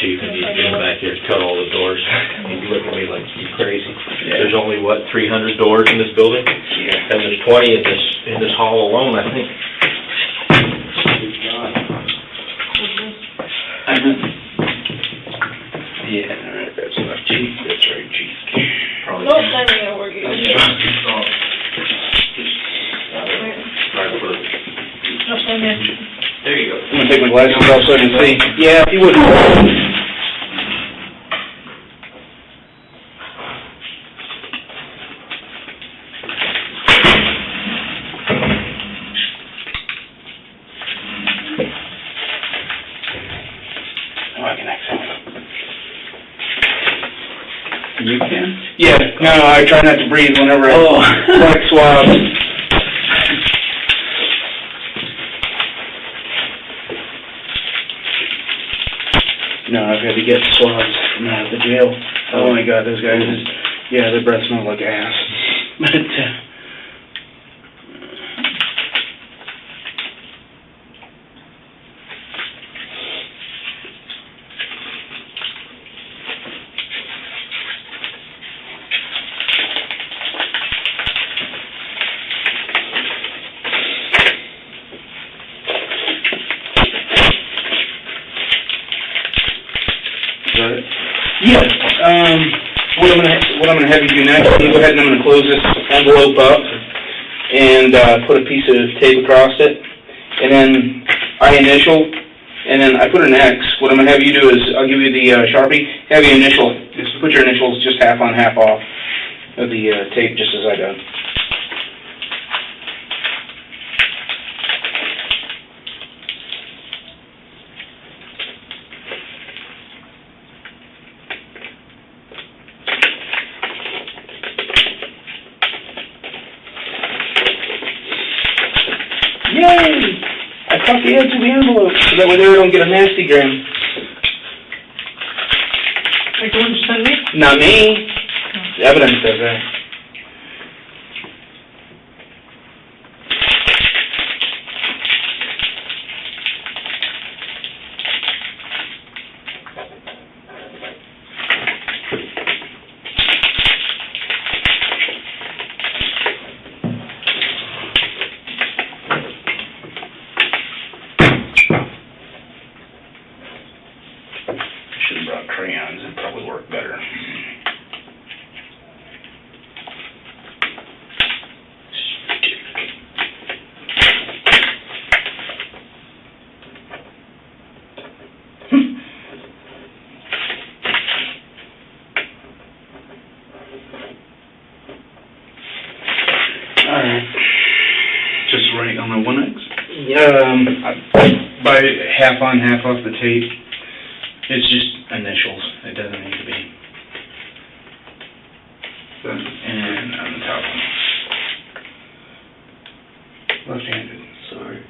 chief, and he's been back here to cut all the doors. He's looking at me like, you crazy. There's only, what, 300 doors in this building? Yeah. And there's 20 in this hall alone, I think. Yeah, alright, that's enough. Chief, that's right, chief. Probably. Nope, that ain't gonna work either. There you go. I'm gonna take my glasses off so I can see. Yeah, if you wouldn't. Oh, I can access. You can? Yeah, no, I try not to breathe whenever I like swabs. No, I've had to get swabs from out of the jail. Oh my God, those guys, yeah, their breath smells like ass. But, yeah, what I'm gonna have you do next, I'm gonna go ahead and I'm gonna close this envelope up and put a piece of tape across it, and then I initial, and then I put an X. What I'm gonna have you do is I'll give you the Sharpie, have you initial, just put your initials just half on, half off of the tape, just as I done. Yay! I caught the edge of the envelope, so that way they don't get a nasty gram. Like the one you sent me? Not me. The evidence says that. Should have brought crayons, it'd probably work better. Alright. Just right on the 1X? By half on, half off the tape. It's just initials. It doesn't need to be. And on the top one. Left-handed. Sorry.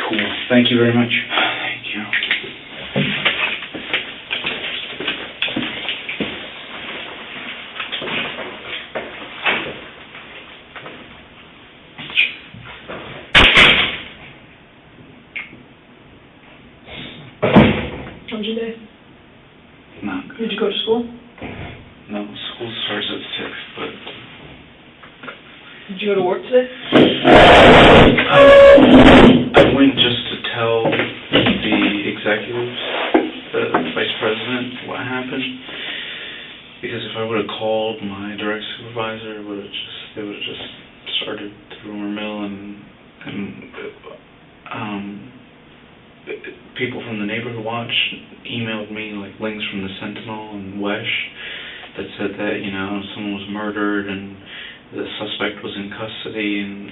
Cool. Thank you very much. Thank you. How was your day? Not good. Did you go to school? No, school starts at 6, but... Did you go to work today? I went just to tell the executives, the vice president, what happened. Because if I would have called my direct supervisor, they would have just started the rumor mill, and people from the Neighborhood Watch emailed me like links from the Sentinel and Wesh that said that, you know, someone was murdered and the suspect was in custody, and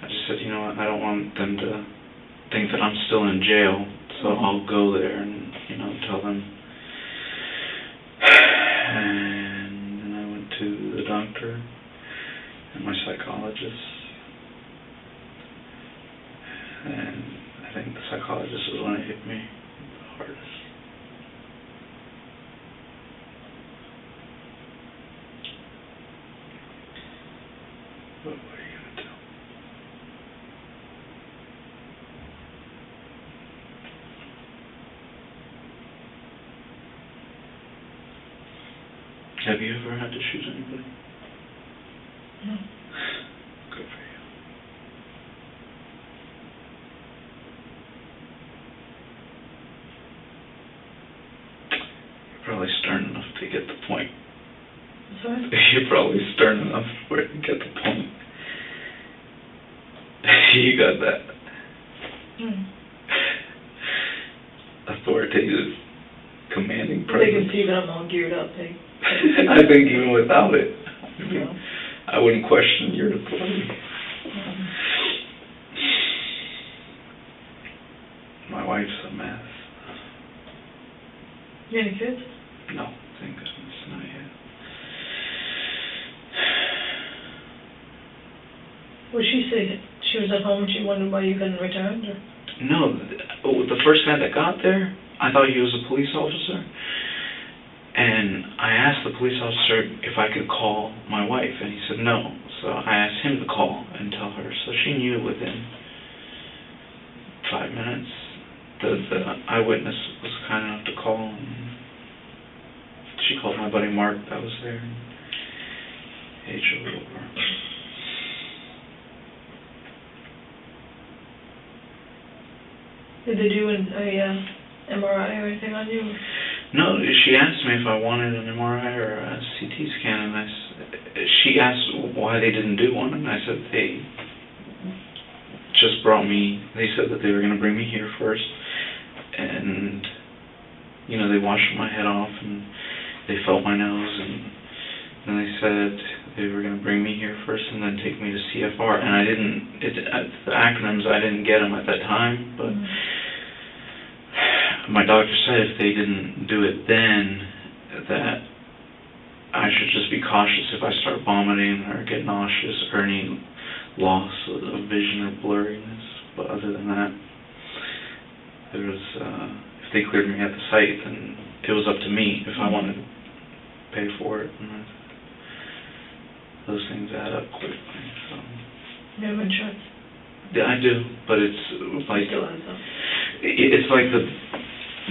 I just said, you know what, I don't want them to think that I'm still in jail, so I'll go there and, you know, tell them. And then I went to the doctor and my psychologist, and I think the psychologist was when it hit me the hardest. What are you going to tell? Have you ever had to shoot anybody? No. Good for you. You're probably stern enough to get the point. Sorry? You're probably stern enough for it to get the point. You got that. Authoritative, commanding They can presence. see that I'm all geared up, I think even without it, No. I wouldn't question your authority. My wife's a mess. You any kids? No, thank goodness, not yet. Well, she said she was at home and she wondered why you hadn't returned, or? No, the first guy that got there, I thought he was a police officer. And I asked the police officer if I could call my wife, and he said no. So I asked him to call and tell her. So she knew within 5 minutes. The eyewitness was kind enough to call, and she called my buddy Mark that was there. And he drove over. Did they do a MRI or anything on you? No, she asked me if I wanted an MRI or a CT scan, and she asked why they didn't do one, and I said they just brought me, they said that they were going to bring me here first, and, you know, they washed my head off, and they felt my nose, and then they said they were going to bring me here first and then take me to CFR, and I didn't, the acronyms, I didn't get them at that time, but my doctor said if they didn't do it then, that I should just be cautious if I start vomiting or get nauseous or any loss of vision or blurriness. But other than that, there was, if they cleared me at the site, then it was up to me if I wanted to pay for it. And those things add up quickly. So. You have insurance? Yeah, I do, but it's like, Still has them. it's like the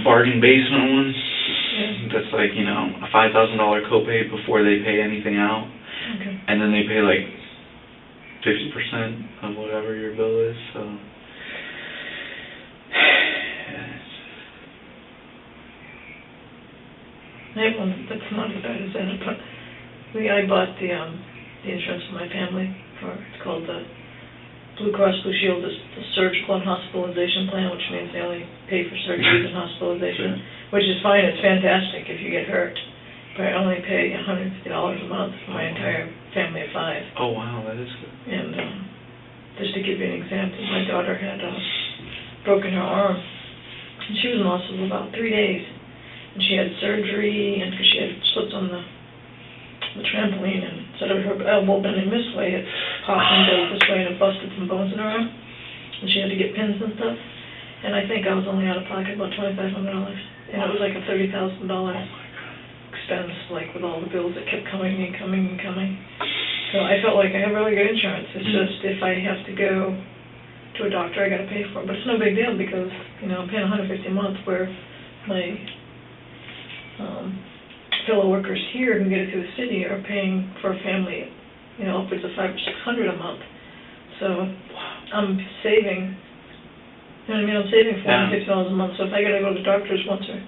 bargain basement one. Yeah. That's like, you know, a $5,000 copay before they pay anything out, Okay. and then they pay like 50% of whatever your bill is, so. I have one that's not as bad as that, but I bought the insurance for my family it's called the Blue Cross Blue Shield, the surgical and hospitalization plan, which means they only pay for surgeries and hospitalization, which is fine, it's fantastic if you get hurt. But I only pay $150 a month for my entire family of 5. Oh, wow, that is good. And just to give you an example, my daughter had broken her arm, and she was in the hospital about 3 days. And she had surgery, and because she had slipped on the trampoline, and instead of her elbow bending this way, it popped and goes this way, and it busted some bones in her arm. And she had to get pins and stuff. And I think I was only out of pocket about $2,500. And it was like a $30,000 expense, like with all the bills that kept coming and coming and coming. So I felt like I have really good insurance. It's just if I have to go to a doctor, I got to pay for it. But it's no big deal because, you know, I'm paying $150 a month where my fellow workers here who get it through the city are paying for a family, you know, upwards of $500 or $600 a month. So I'm saving, you know what I mean? I'm saving $450 a month. So if I got to go to the doctors once or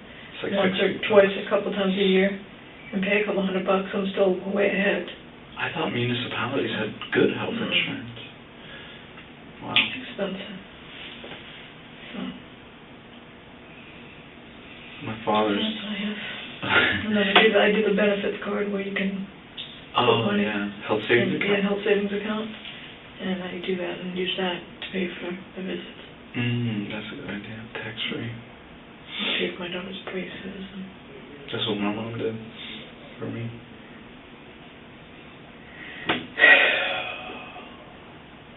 twice, a couple times a year, and pay a couple $100, I'm still way ahead. I thought municipalities had good health insurance. Wow. It's expensive. So. My father's. That's what I have. And then I do the benefits card where you can put money. Yeah, health savings account. Yeah, health savings account. And I do that and use that to pay for the visits. That's a good idea. Tax free. Pay for my daughter's braces. That's what my mom did for me.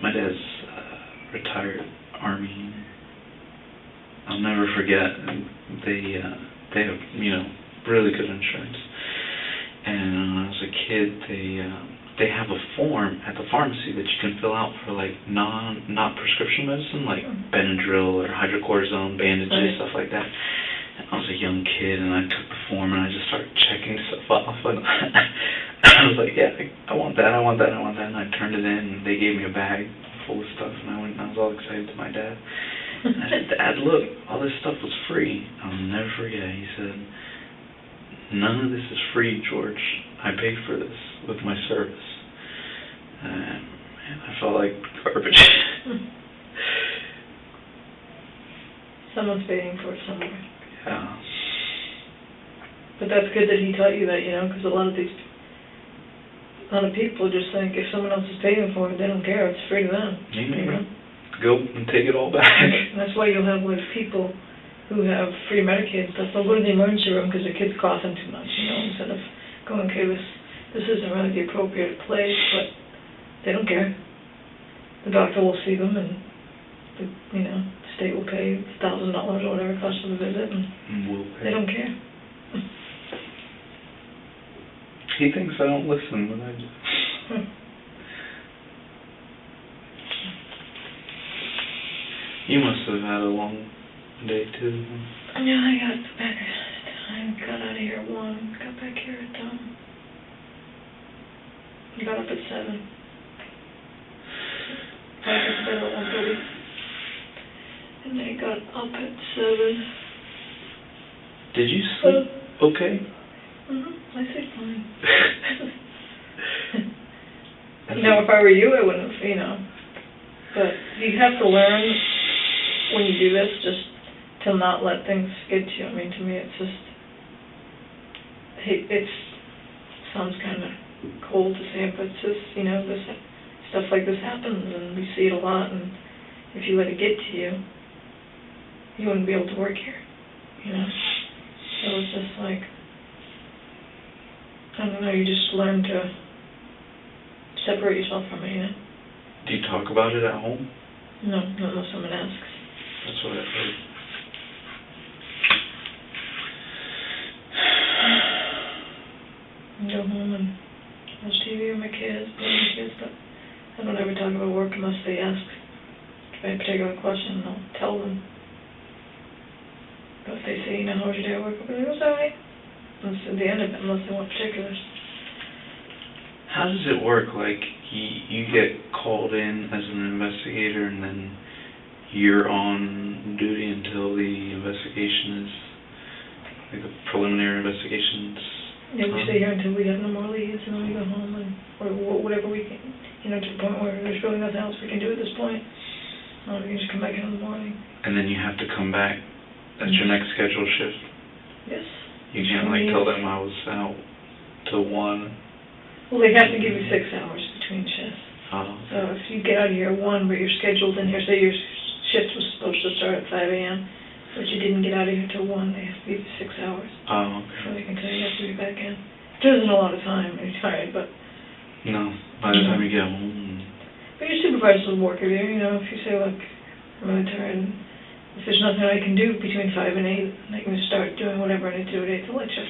My dad's retired Army. I'll never forget. They have, you know, really good insurance. And when I was a kid, they have a form at the pharmacy that you can fill out for like not prescription medicine, like Benadryl or hydrocortisone, bandages, stuff like that. I was a young kid, and I took the form, and I just started checking stuff off, and I was like, yeah, I want that, I want that, I want that, and I turned it in, and they gave me a bag full of stuff, and I went, and I was all excited to my dad. And I said, Dad, look, all this stuff was free. I'll never forget. He said, none of this is free, George. I paid for this with my service. And man, I felt like garbage. Someone's paying for it somewhere. Yeah. But that's good that he taught you that, because a lot of people just think if someone else is paying for it, they don't care. It's free to them. Amen. Go and take it all back. And that's why you'll have people who have free Medicaid and stuff. They'll go to the emergency room because their kid's coughing too much, instead of going, okay, this isn't really the appropriate place, but they don't care. The doctor will see them, and the state will pay $1,000 or whatever it costs for the visit, and we'll pay. They don't care. He thinks I don't listen, but I do. You must have had a long day too. Yeah, I got back. I got out of here at 1. Got back here at got up at 7. I got to bed at 1:30, and I got up at 7. Did you sleep okay? I sleep fine. If I were you, I wouldn't have, But you have to learn when you do this just to not let things get to you. I mean, to me, it's just, it sounds kind of cold to say it, but it's just, this stuff like this happens, and we see it a lot, and if you let it get to you, you wouldn't be able to work here, So it's just like, I don't know, you just learn to separate yourself from it, Do you talk about it at home? No, not unless someone asks. That's what I've heard. Go home and watch TV with my kids, but I don't ever talk about work unless they ask a particular question, and I'll tell them. But if they say, how was your day at work? I'll be like, it was all right. That's at the end of it, unless they want particulars. How does it work? Like, you get called in as an investigator, and then you're on duty until the investigation is, like, a preliminary investigation. Yeah, we stay here until we have no more leads, and then we go home, or whatever we can, to the point where there's really nothing else we can do at this point. We can just come back in the morning. And then you have to come back. That's your next scheduled shift? Yes. You can't, tell them I was out till 1. Well, they have to give you 6 hours between shifts. Oh. So if you get out of here at 1, but you're scheduled in here, say your shift was supposed to start at 5 a.m., but you didn't get out of here till 1, they have to give you 6 hours. Oh, okay. Before they can tell you you have to be back in. It isn't a lot of time, you're tired, but... No, by the time you get home... But your supervisors will work with you, if you say, look, I'm really tired, and if there's nothing I can do between 5 and 8, I can just start doing whatever I need to do at 8 to let you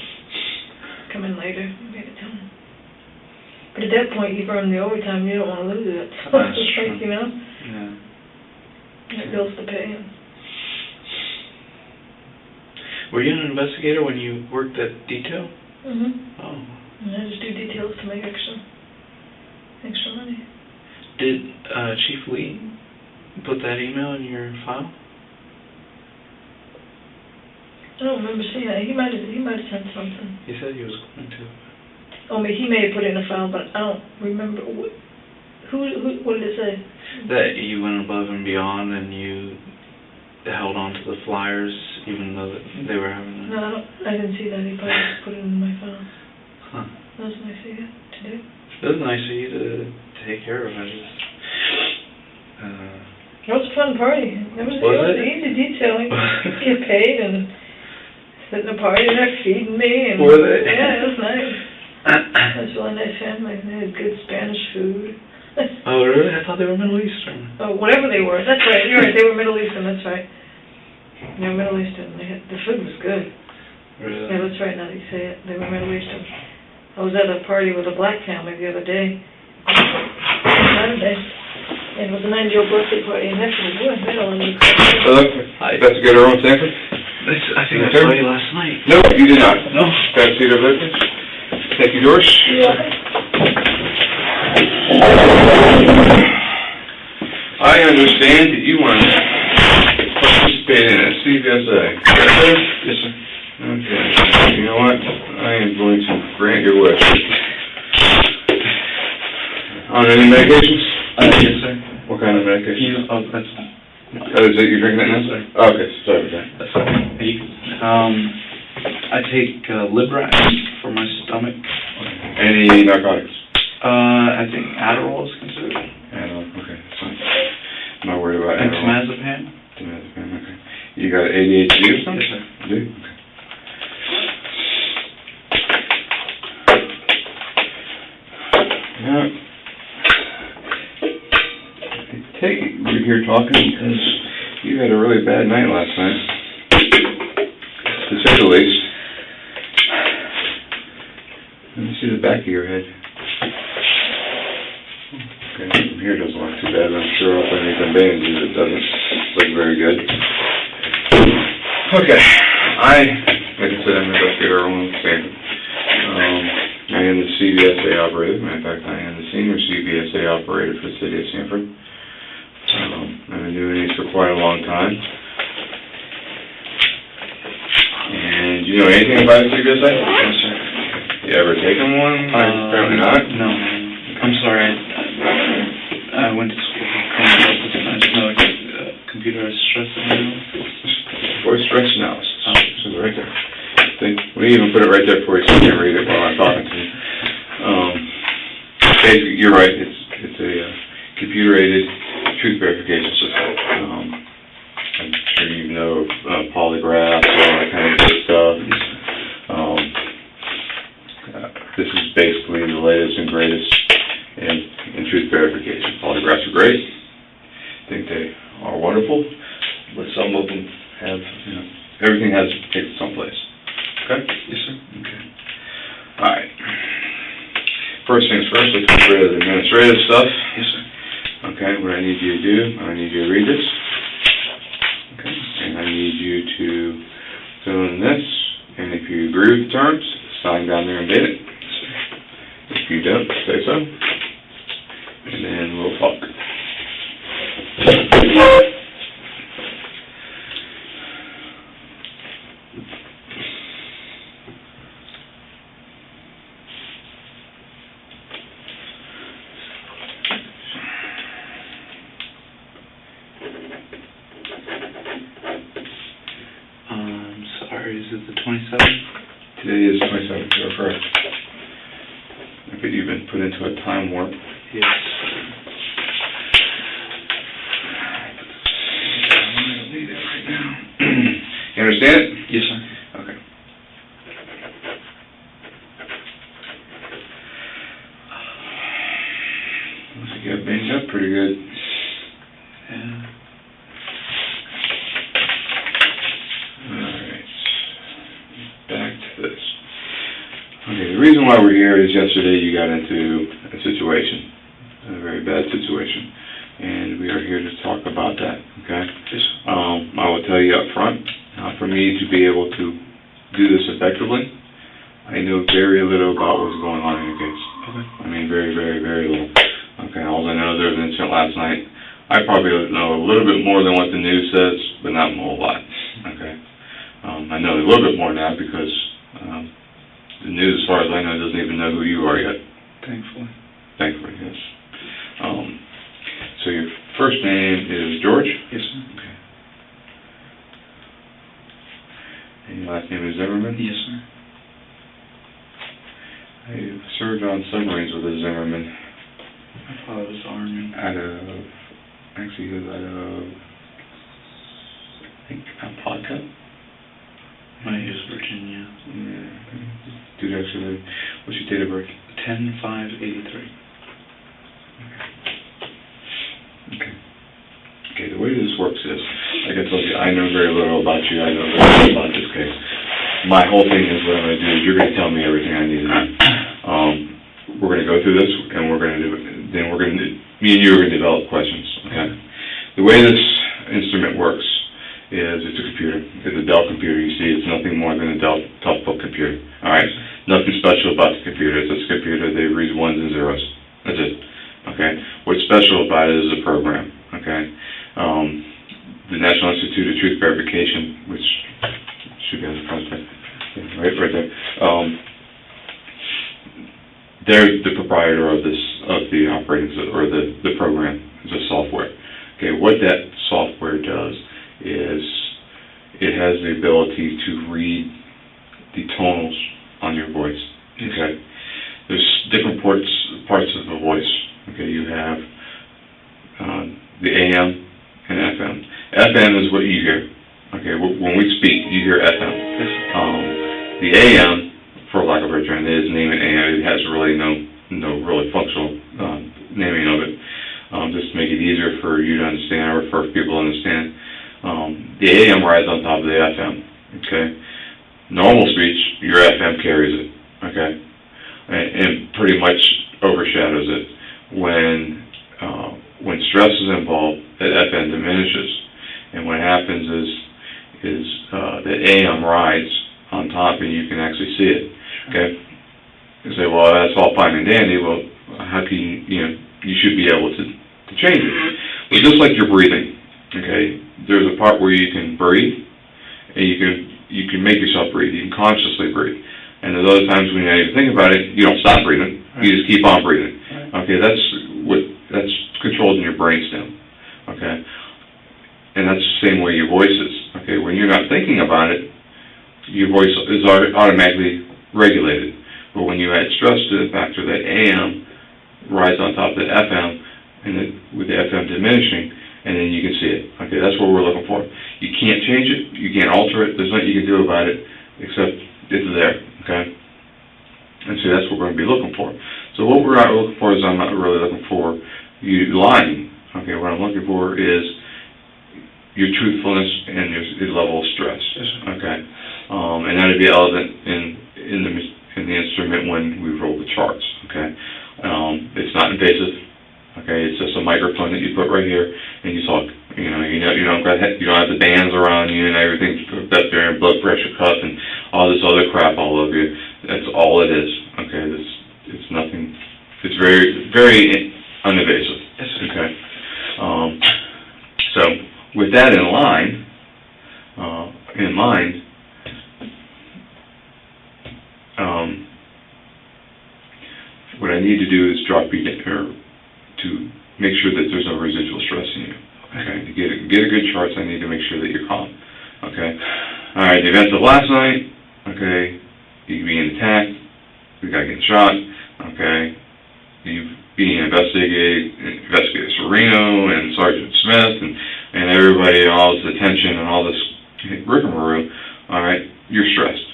come in later and make it done. But at that point, you've earned the overtime, you don't want to lose it. So That's it's true. like, Yeah. You have bills to pay. Were you an investigator when you worked at detail? Mm-hmm. Oh. And I just do details to make extra money. Did Chief Lee put that email in your file? I don't remember seeing that. He might have sent something. He said he was going to. He may have put it in a file, but I don't remember. What did it say? That you went above and beyond, and you held on to the flyers, even though they were having... No, I didn't see that. He probably just put it in my file. Huh. That was nice of you to do. It was nice of you to take care of it. It was a fun party. It was easy detailing. Get paid and sit in a party, and they're feeding me. And were they? Yeah, it was nice. It was a really nice family. They had good Spanish food. Oh, really? I thought they were Middle Eastern. Oh, whatever they were. That's right. You're right. They were Middle Eastern. That's right. They were Middle Eastern. The food was good. Really? Yeah, that's right. Now that you say it, they were Middle Eastern. I was at a party with a black family the other day, Saturday, and it was a 90-year birthday party, and that's really good. They don't let me cook. Investigator Owen Sanford? I think I saw you last night. No, you did not. No. Got to see their business? Thank you, George. I understand that you want to participate in a CVSA. Yes, sir. Okay. You know what? I am going to grant your wish. On any medications? Yes, sir. What kind of medication? Oh, that's... Is it you drinking that now? Yes, sir. Okay, sorry about that. That's okay. I take Librax for my stomach. Any narcotics? I think Adderall is considered. Adderall, okay, that's fine. I'm not worried about And Adderall. Temazepam. Temazepam, okay. You got ADHD or something? Yes, sir. You do? Okay. Yeah. I take it we're here talking because you had a really bad night last night, to say the least. Let me see the back of your head. Okay, from here doesn't look too bad. I'm sure off underneath the bandages it doesn't look very good. Okay, like I said, I'm an investigator on Stanford. I am the CVSA operator. Matter of fact, I am the senior CVSA operator for the city of Stanford. I've been doing these for quite a long time. And do you know anything about a CVSA? Yes, sir. You ever taken one? Apparently not. No. I'm sorry. I went to school for criminal justice, and I just know computerized stress analysis. Or stress analysis. This is right there. We even put it right there for you so you can read it while I'm talking to you. Basically, you're right. It's a computer-aided truth verification system. I'm sure you know polygraphs, all that kind of good stuff. This is basically the latest and greatest in truth verification. Polygraphs are great. I think they are wonderful, but some of them have, everything has to take it someplace. Okay? Yes, sir. Okay. All right. First things first, let's get rid of the administrative stuff. Yes, sir. Okay, what I need you to do, I need you to read this. Okay, and I need you to fill in this, and if you agree with the terms, sign down there and date it. If you don't, say so, and then we'll talk. Is it the 27th? Today is 27th, you're correct. I bet you've been put into a time warp. Yes. You understand it? Yes, sir. Okay. Looks like you got banged up pretty good. Yeah. Okay, the reason why we're here is yesterday you got into a situation, a very bad situation, and we are here to talk about that, okay? Yes. I will tell you up front, for me to be able to do this effectively, I know very little about what's going on in your case. Okay. I mean, very, very, very little. Okay, all I know, there was an incident last night. I probably know a little bit more than what the news says, but not a whole lot, okay? I know a little bit more now because the news, as far as I know, doesn't even know who you are yet. Thankfully. Thankfully, yes. So your first name is George? Yes, sir. Okay. And your last name is Zimmerman? Yes, sir. I served on submarines with a Zimmerman. My father was Army. Actually, he was out of, I think, Apopka. My he was Virginia. Yeah. Dude, actually, what's your date of birth? 10/5/83. Okay, the way this works is, like I told you, I know very little about you. I know very little about this case. My whole thing is what I'm going to do is you're going to tell me everything I need to know. We're going to go through this, and we're going to do it. Then we're going to, me and you are going to develop questions. Okay. The way this instrument works is it's a computer. It's a Dell computer you see, it's nothing more than a Dell toughbook computer, all right? Nothing special about the computer. It's just a computer that reads ones and zeros. That's it, okay? What's special about it is a program, okay? The National Institute of Truth Verification, which should be on the front there, right there. They're the proprietor of the operating system, or the program, the software. Okay, what that software does is it has the ability to read the tonals on your voice. Okay, there's different parts of the voice. Okay, you have the AM and FM. FM is what you hear. Okay, when we speak, you hear FM. The AM, for lack of a better term, is name it AM. It has really no really functional naming of it. Just to make it easier for you to understand, or for people to understand. The AM rides on top of the FM. Okay, normal speech, your FM carries it. Okay, and pretty much overshadows it. When stress is involved, that FM diminishes, and what happens is the AM rides on top, and you can actually see it. Okay, you say, well, that's all fine and dandy. Well, how can you should be able to change it. But just like you're breathing, okay, there's a part where you can breathe, and you can make yourself breathe. You can consciously breathe. And there's other times when you don't even think about it, you don't stop breathing. Right. You just keep on breathing. Right. Okay, that's controlled in your brainstem. Okay, and that's the same way your voice is. Okay, when you're not thinking about it, your voice is automatically regulated. But when you add stress to the factor that AM rides on top of the FM, and with the FM diminishing, and then you can see it. Okay, that's what we're looking for. You can't change it, you can't alter it, there's nothing you can do about it, except it's there, okay? And so that's what we're going to be looking for. So what we're not looking for is, I'm not really looking for you lying. Okay, what I'm looking for is your truthfulness and your level of stress. Okay, and that'll be evident in the instrument when we roll the charts. Okay, it's not invasive. Okay, it's just a microphone that you put right here, and you talk. You don't have the bands around you and everything hooked up there, and blood pressure cuff and all this other crap all over you. That's all it is. Okay, it's nothing. It's very, very uninvasive. Okay. So with that in mind, what I need to do is drop you down, to make sure that there's no residual stress in you. Okay, to get a good charts, I need to make sure that you're calm. Okay, all right. The events of last night. Okay, you being attacked, the guy getting shot. Okay, you being investigator Sereno and Sergeant Smith and everybody, all this attention and all this rigmarole. All right, you're stressed.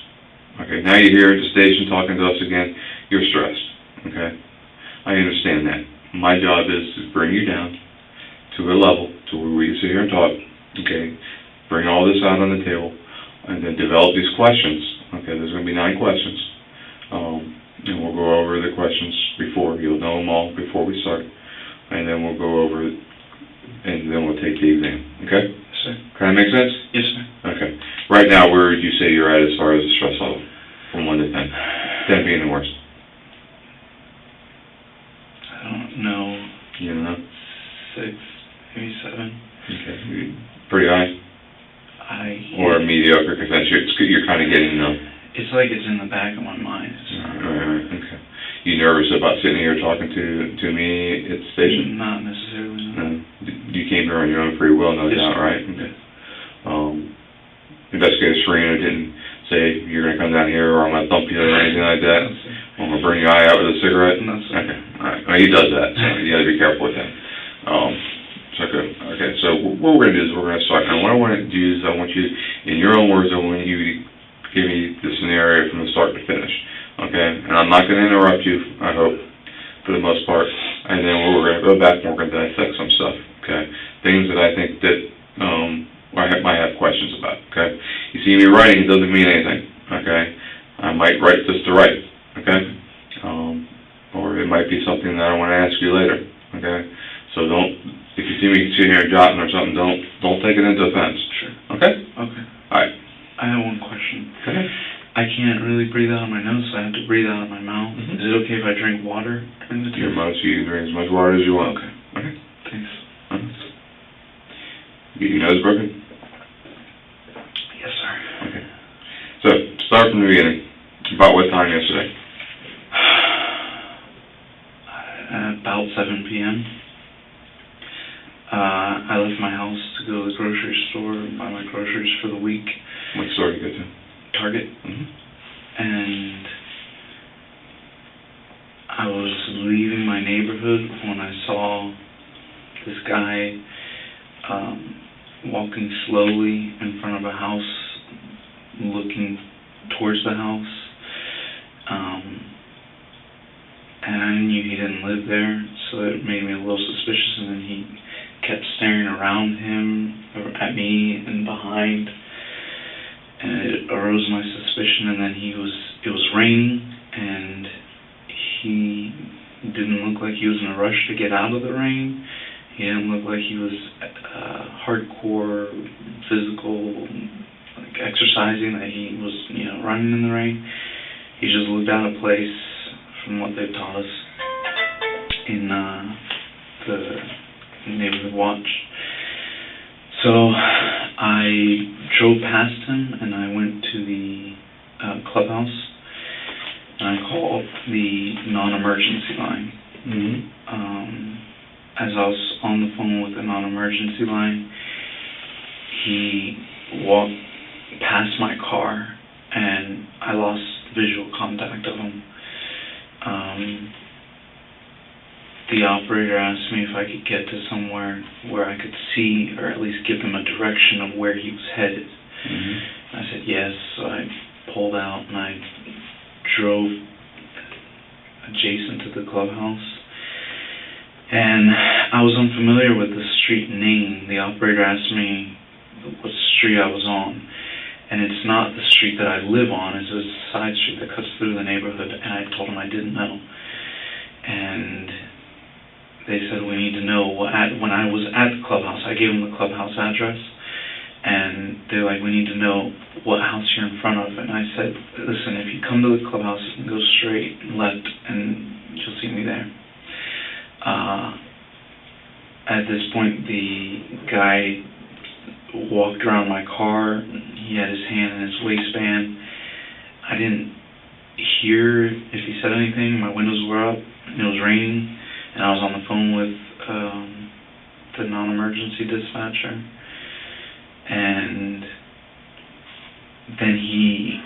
Okay, now you're here at the station talking to us again. You're stressed. Okay, I understand that. My job is to bring you down to a level to where we can sit here and talk, okay, bring all this out on the table, and then develop these questions. Okay, there's going to be 9 questions, and we'll go over the questions before. You'll know them all before we start, and then we'll go over it, and then we'll take the exam, okay? Yes, sir. Can that make sense? Yes, sir. Okay. Right now, where would you say you're at as far as the stress level, from 1 to 10? 10 being the worst. I don't know. You don't know? 6, maybe 7. Okay. Pretty high? Or Yeah. mediocre, because that's you're kind of getting numb. It's like it's in the back of my mind. Right, okay. You nervous about sitting here talking to me at the station? Not necessarily, no. You came here on your own free will, no Yes, doubt, sir. right? Okay. Investigator Sereno didn't say, you're going to come down here or I'm going to thump you or anything like that? No, sir. I'm going to bring your eye out with a cigarette? No, sir. Okay, all right. Well, he does that, so you got to be careful with him. Okay, so what we're going to do is we're going to start. Now, what I want to do is I want you, in your own words, I want you to give me the scenario from the start to finish. Okay, and I'm not going to interrupt you, I hope, for the most part. And then we're going to go back and we're going to dissect some stuff. Okay, things that I think that I might have questions about. Okay, you see me writing, it doesn't mean anything. Okay, I might write just to write. Okay, or it might be something that I want to ask you later. Okay, so don't. If you see me sitting here jotting or something, don't take it into offense. Sure. Okay? Okay. All right. can't really breathe out of my nose, so I have to breathe out of my mouth. Mhm. Is it okay if I drink water during the Your test? mouth, you can drink as much water as you want. Okay, Okay. thanks. Get your nose broken? Yes, sir. Okay. So, start from the beginning. About what time yesterday? About 7 p.m. I left my house to go to the grocery store, buy my groceries for the week. What store did you go to? Target. Mm-hmm. And I was leaving my neighborhood when I saw this guy walking slowly in front of a house, looking towards the house. And I knew he didn't live there, so it made me a little suspicious, and then he kept staring around him, or at me, and behind, and it arose my suspicion. And then it was raining, and he didn't look like he was in a rush to get out of the rain. He didn't look like he was hardcore physical, like exercising, that he was, running in the rain. He just looked out of place from what they've taught us in the neighborhood watch. So I drove past him, and I went to the clubhouse, and I called the non-emergency line. Mm-hmm. As I was on the phone with the non-emergency line, he walked past my car, and I lost visual contact of him. The operator asked me if I could get to somewhere where I could see, or at least give him a direction of where he was headed. Mm-hmm. I said yes, so I pulled out and I drove adjacent to the clubhouse. And I was unfamiliar with the street name. The operator asked me what street I was on. And it's not the street that I live on, it's a side street that cuts through the neighborhood, and I told him I didn't know. And they said, we need to know when I was at the clubhouse, I gave them the clubhouse address, and they're like, we need to know what house you're in front of. And I said, listen, if you come to the clubhouse and go straight left, and you'll see me there. At this point, the guy walked around my car. He had his hand in his waistband. I didn't hear if he said anything. My windows were up, and it was raining, and I was on the phone with the non-emergency dispatcher. And then he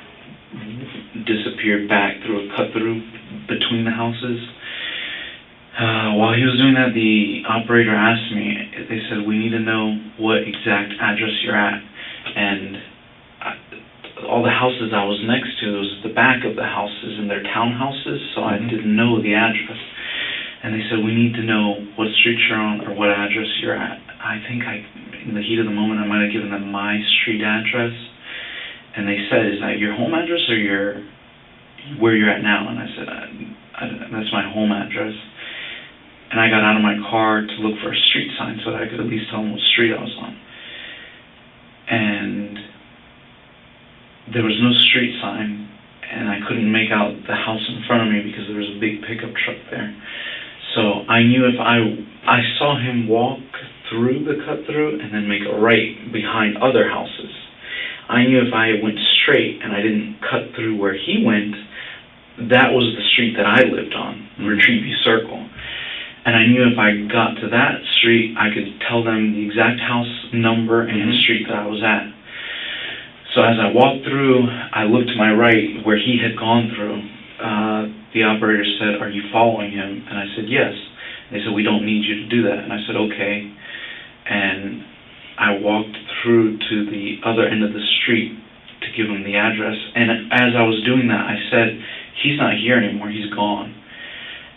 disappeared back through a cut-through between the houses. While he was doing that, the operator asked me, they said, we need to know what exact address you're at. And all the houses I was next to was the back of the houses, and they're townhouses, so I didn't know the address. And they said, we need to know what street you're on or what address you're at. I think in the heat of the moment, I might have given them my street address. And they said, is that your home address or where you're at now? And I said, that's my home address. And I got out of my car to look for a street sign so that I could at least tell them what street I was on. And there was no street sign, and I couldn't make out the house in front of me because there was a big pickup truck there. So I knew if I saw him walk through the cut-through and then make a right behind other houses. I knew if I went straight and I didn't cut through where he went, that was the street that I lived on, Retrieview Circle. And I knew if I got to that street, I could tell them the exact house number and street that I was at. So as I walked through, I looked to my right where he had gone through. The operator said, are you following him? And I said, yes. They said, we don't need you to do that. And I said, okay. And I walked through to the other end of the street to give him the address. And as I was doing that, I said, he's not here anymore, he's gone.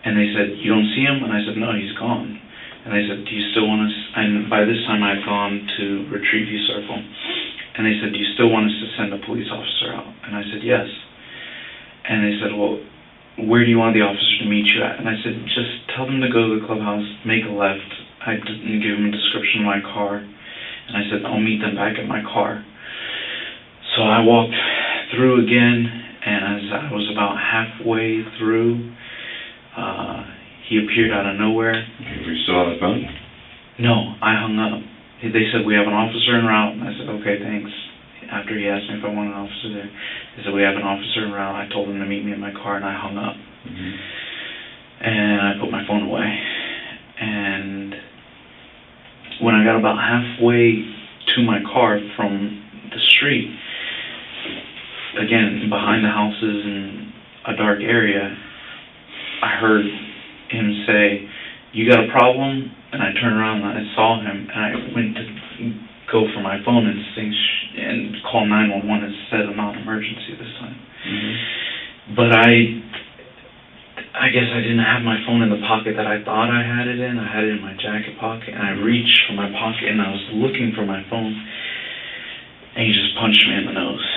And they said, you don't see him? And I said, no, he's gone. And they said, do you still want us, and by this time I'd gone to Retrieview Circle. And they said, do you still want us to send a police officer out? And I said, yes. And they said, well, where do you want the officer to meet you at? And I said, just tell them to go to the clubhouse, make a left. I didn't give them a description of my car. And I said, I'll meet them back at my car. So I walked through again, and as I was about halfway through, he appeared out of nowhere. Okay, were you still on the phone? No, I hung up. They said, we have an officer en route, and I said, okay, thanks. After he asked me if I wanted an officer there, they said, we have an officer en route. I told him to meet me in my car, and I hung up. Mm-hmm. And I put my phone away. And when I got about halfway to my car from the street, again, behind the houses in a dark area, I heard him say, you got a problem? And I turned around and I saw him, and I went to go for my phone and call 911 instead of non-emergency this time. Mm-hmm. But I guess I didn't have my phone in the pocket that I thought I had it in. I had it in my jacket pocket, and I reached for my pocket, and I was looking for my phone, and he just punched me in the nose.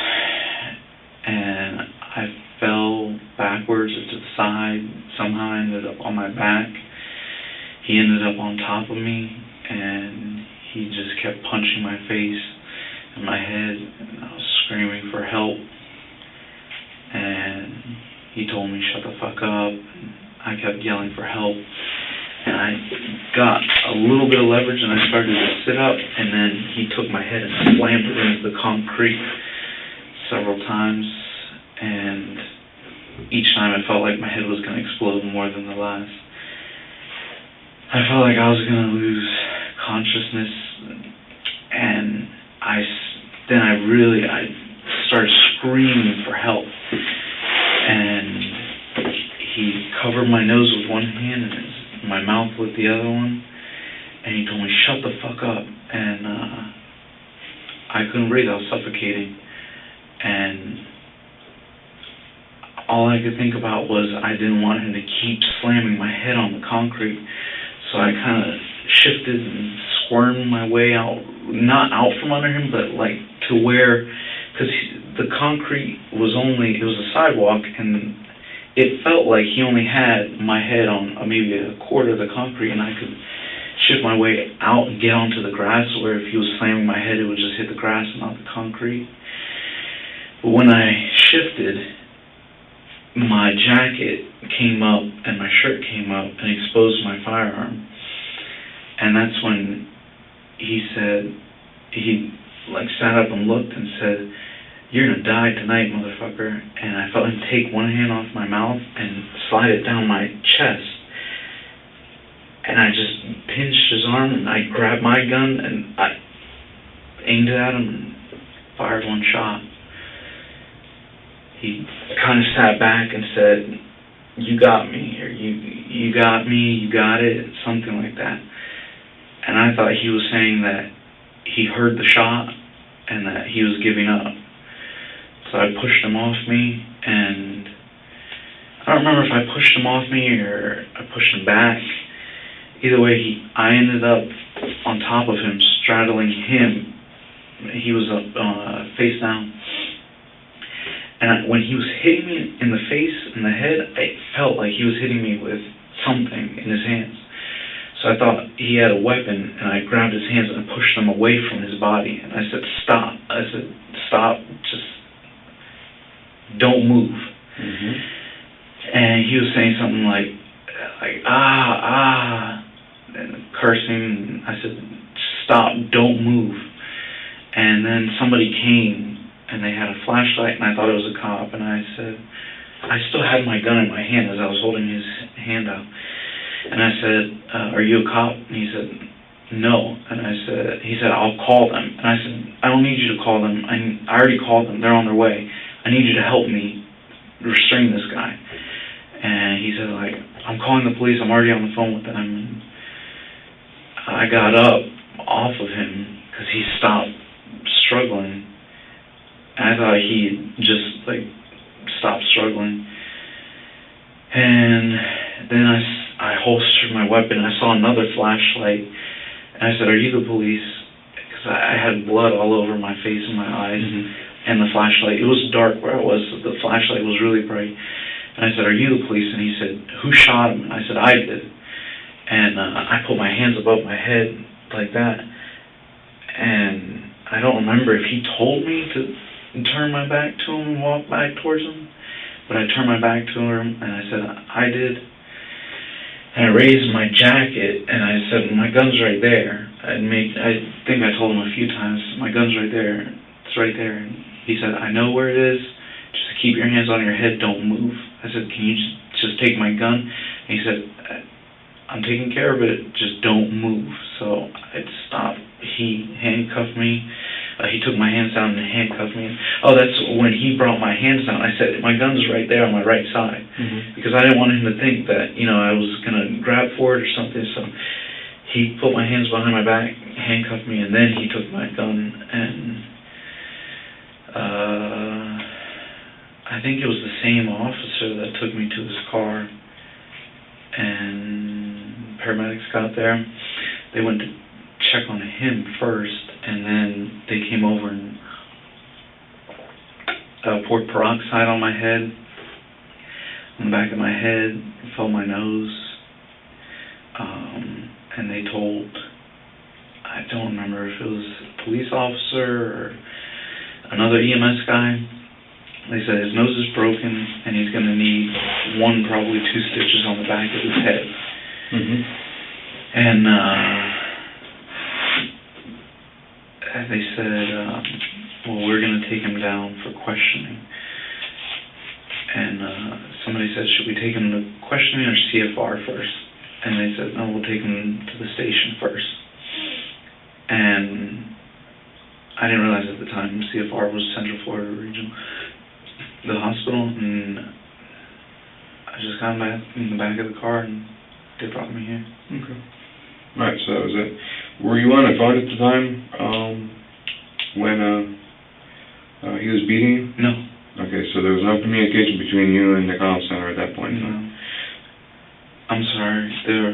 And I fell backwards to the side. Somehow I ended up on my back. He ended up on top of me, and he just kept punching my face and my head, and I was screaming for help. And he told me, shut the fuck up. And I kept yelling for help. And I got a little bit of leverage, and I started to sit up, and then he took my head and slammed it into the concrete several times. And each time I felt like my head was going to explode more than the last. I felt like I was going to lose consciousness, and I started screaming for help. And he covered my nose with one hand and my mouth with the other one, and he told me, shut the fuck up. And I couldn't breathe, I was suffocating. And all I could think about was I didn't want him to keep slamming my head on the concrete. So I kind of shifted and squirmed my way out, not out from under him, but like to where, because the concrete was it was a sidewalk, and it felt like he only had my head on maybe a quarter of the concrete, and I could shift my way out and get onto the grass, where if he was slamming my head, it would just hit the grass and not the concrete. But when I shifted, my jacket came up and my shirt came up and exposed my firearm. And that's when he sat up and looked and said, you're gonna die tonight, motherfucker. And I felt him take one hand off my mouth and slide it down my chest. And I just pinched his arm, and I grabbed my gun and I aimed it at him and fired one shot. He kind of sat back and said, you got me, or you got me, you got it, something like that. And I thought he was saying that he heard the shot and that he was giving up. So I pushed him off me, and I don't remember if I pushed him off me or I pushed him back. Either way, I ended up on top of him, straddling him. He was up face down. And when he was hitting me in the face and the head, I felt like he was hitting me with something in his hands. So I thought he had a weapon, and I grabbed his hands and pushed them away from his body. And I said, stop. I said, stop, just don't move. Mm-hmm. And he was saying something like, and cursing. I said, stop, don't move. And then somebody came, and they had a flashlight, and I thought it was a cop, and I said, I still had my gun in my hand as I was holding his hand out. And I said, are you a cop? And he said, no. And he said, I'll call them. And I said, I don't need you to call them. I already called them. They're on their way. I need you to help me restrain this guy. And he said, I'm calling the police. I'm already on the phone with them. And I got up off of him because he stopped struggling. And I thought he just, stopped struggling. And then I holstered my weapon. I saw another flashlight. And I said, are you the police? Because I had blood all over my face and my eyes. Mm-hmm. And the flashlight, it was dark where I was, so the flashlight was really bright. And I said, are you the police? And he said, who shot him? And I said, I did. And I put my hands above my head like that. And I don't remember if he told me to turn my back to him and walk back towards him. but I turned my back to him, and I said, I did. And I raised my jacket, and I said, my gun's right there. I think I told him a few times, my gun's right there. It's right there. And he said, I know where it is. Just keep your hands on your head. Don't move. I said, can you just take my gun? And he said, I'm taking care of it. Just don't move. So I stopped. He handcuffed me. He took my hands down and handcuffed me. Oh, that's when he brought my hands down. I said, my gun's right there on my right side. Because I didn't want him to think that, I was going to grab for it or something. So he put my hands behind my back, handcuffed me, and then he took my gun. And I think it was the same officer that took me to his car. And paramedics got there. They went to check on him first, and then they came over and poured peroxide on my head, on the back of my head, felt my nose, and they told, I don't remember if it was a police officer or another EMS guy, they said his nose is broken and he's going to need 1, probably 2 stitches on the back of his head. And they said, well, we're going to take him down for questioning. And somebody said, should we take him to questioning or CFR first? And they said, no, we'll take him to the station first. And I didn't realize at the time CFR was Central Florida Regional, the hospital, and I just got back in the back of the car and they brought me here. Okay. Alright, so that was it. Were you on the phone at the time when he was beating you? No. Okay, so there was no communication between you and the call center at that point? No. I'm sorry. There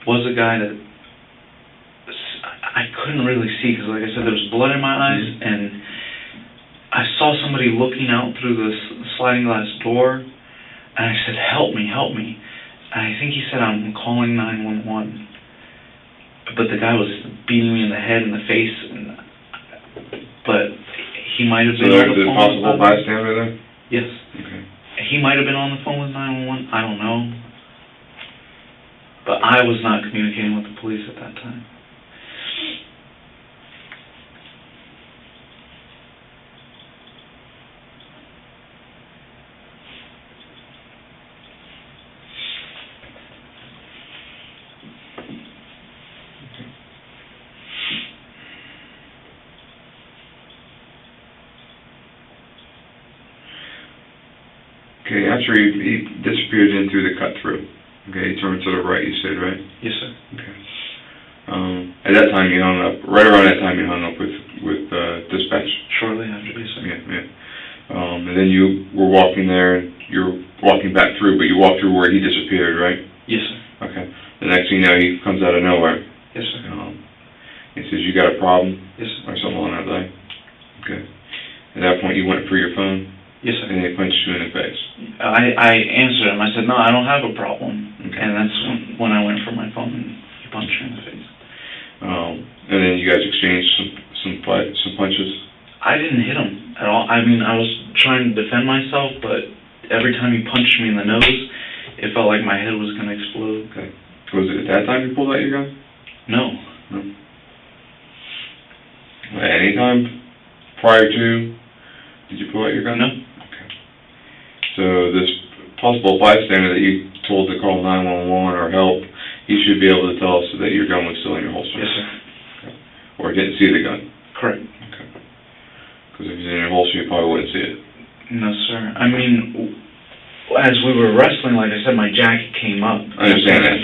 was a guy that I couldn't really see because, like I said, there was blood in my eyes, and I saw somebody looking out through the sliding glass door, and I said, help me, help me. And I think he said, I'm calling 911. But the guy was beating me in the head and the face, but he might have been on the phone. So there's a possible bystander there? Yes. Okay. He might have been on the phone with 911, I don't know. But I was not communicating with the police at that time. Okay, after he disappeared in through the cut-through, okay, he turned to the right, you said, right? Yes, sir. Okay. At that time, you hung up, right around that time, you hung up with dispatch? Shortly after, yes, sir. Yeah. And then you were walking there, and you're walking back through, but you walked through where he disappeared, right? Yes, sir. Okay. The next thing you know, he comes out of nowhere. Yes, sir. He says, you got a problem? Yes, sir. Or something along that line? Okay. At that point, you went for your phone? Yes, sir. And they punched you in the face? I answered him. I said, no, I don't have a problem. Okay. And that's when I went for my phone and he punched me in the face. And then you guys exchanged some punches? I didn't hit him at all. I mean, I was trying to defend myself, but every time he punched me in the nose, it felt like my head was going to explode. Okay. Was it at that time you pulled out your gun? No. No. At any time prior to, did you pull out your gun? No. Okay. So this possible bystander that you told to call 911 or help, he should be able to tell us that your gun was still in your holster? Yes, sir. Okay. Or didn't see the gun? Correct. Okay. Because if it's in your holster, you probably wouldn't see it. No, sir. I mean, as we were wrestling, like I said, my jacket came up. I understand that.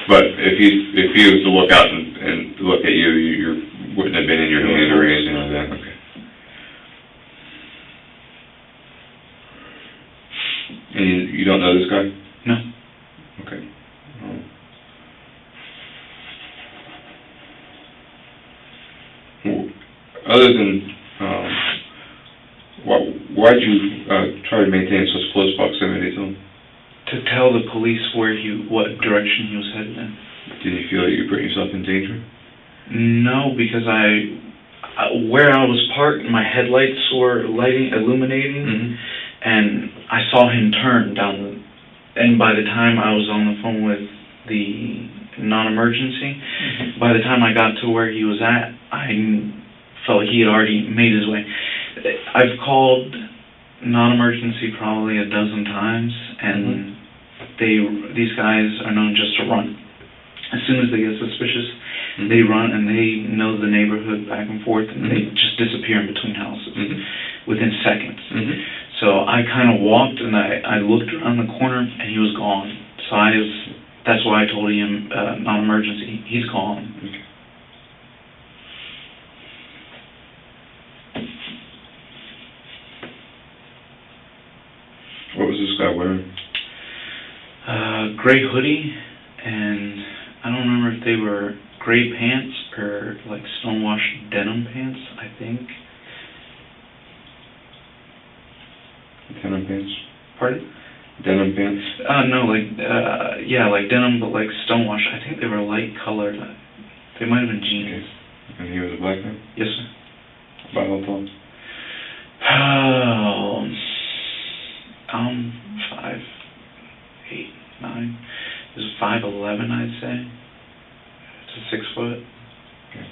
But if he was to look out and look at you, you wouldn't have been in your hand or anything like that. Okay. And you don't know this guy? No. Okay. Other than, why'd you try to maintain such close proximity to him? To tell the police what direction he was headed in. Did you feel that you put yourself in danger? No, because where I was parked, my headlights were illuminating, and I saw him turn down and by the time I was on the phone with the non-emergency, by the time I got to where he was at, I felt like he had already made his way. I've called non-emergency probably a dozen times, and these guys are known just to run. As soon as they get suspicious, they run, and they know the neighborhood back and forth, and they just disappear in between houses within seconds. So I kind of walked, and I looked around the corner, and he was gone. So that's why I told him, non-emergency, he's gone. What was this guy wearing? Gray hoodie, and I don't remember if they were gray pants or like stonewashed denim pants, I think. Denim pants? Pardon? Denim pants? No, yeah, like denim, but like stonewashed. I think they were light colored. They might have been jeans. Okay. And he was a black man? Yes, sir. About how tall? 5'8", 9". It was 5'11", I'd say. To 6 foot. Okay.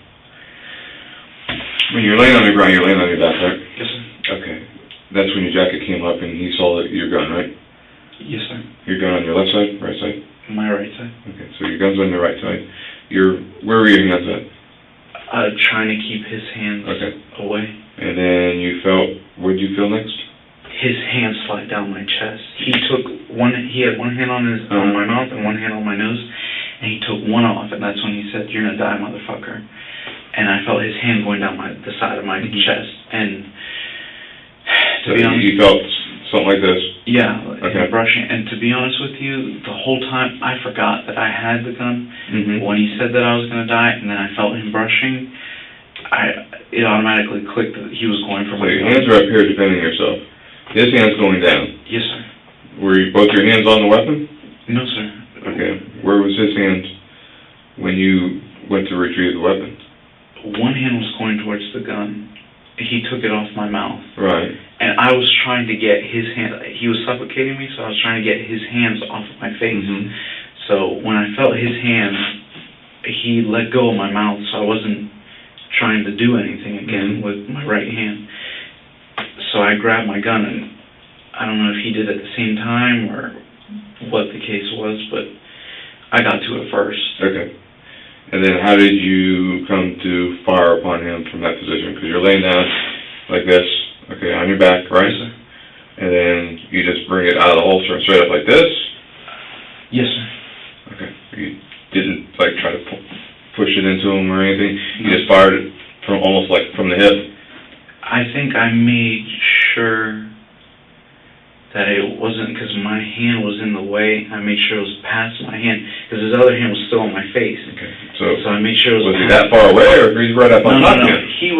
When you're laying on the ground, you're laying on your back, right? Yes, sir. Okay. That's when your jacket came up and he saw your gun, right? Yes, sir. Your gun on your left side, right side? My right side. Okay, so your gun's on your right side. Where were your hands at? Trying to keep his hands away. And then what did you feel next? His hand slid down my chest. He had one hand on my mouth and one hand on my nose, and he took one off, and that's when he said, "You're gonna die, motherfucker." And I felt his hand going down the side of my chest, and to be honest, you felt something like this? Yeah, brushing. And to be honest with you, the whole time I forgot that I had the gun. When he said that I was gonna die, and then I felt him brushing, it automatically clicked that he was going for my gun. So your hands are up here defending yourself. His hand's going down. Yes, sir. Were both your hands on the weapon? No, sir. Okay. Where was his hand when you went to retrieve the weapon? One hand was going towards the gun. He took it off my mouth. Right. And I was trying to get his hand, he was suffocating me, so I was trying to get his hands off of my face. So when I felt his hand, he let go of my mouth, so I wasn't trying to do anything again with my right hand. So I grabbed my gun, and I don't know if he did at the same time or what the case was, but I got to it first. Okay. And then how did you come to fire upon him from that position? Because you're laying down like this, okay, on your back, right? Yes, sir. And then you just bring it out of the holster and straight up like this? Yes, sir. Okay. You didn't, like, try to push it into him or anything? You just fired it from almost like from the hip? I think I made sure that it wasn't, because my hand was in the way, I made sure it was past my hand, because his other hand was still on my face. Okay. So I made sure it was he that far away, or was he right up on top of you? He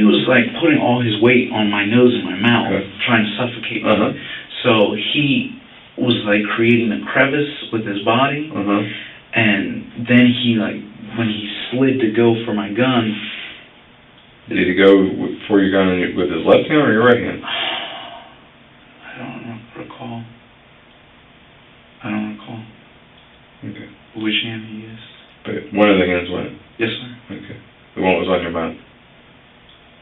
was like putting all his weight on my nose and my mouth, trying to suffocate me. So he was like creating a crevice with his body, and then he, like, when he slid to go for my gun. Did he go for your gun with his left hand or your right hand? I don't recall. Okay. Which hand he used. But one of the hands went? Yes, sir. Okay. The one that was on your mouth?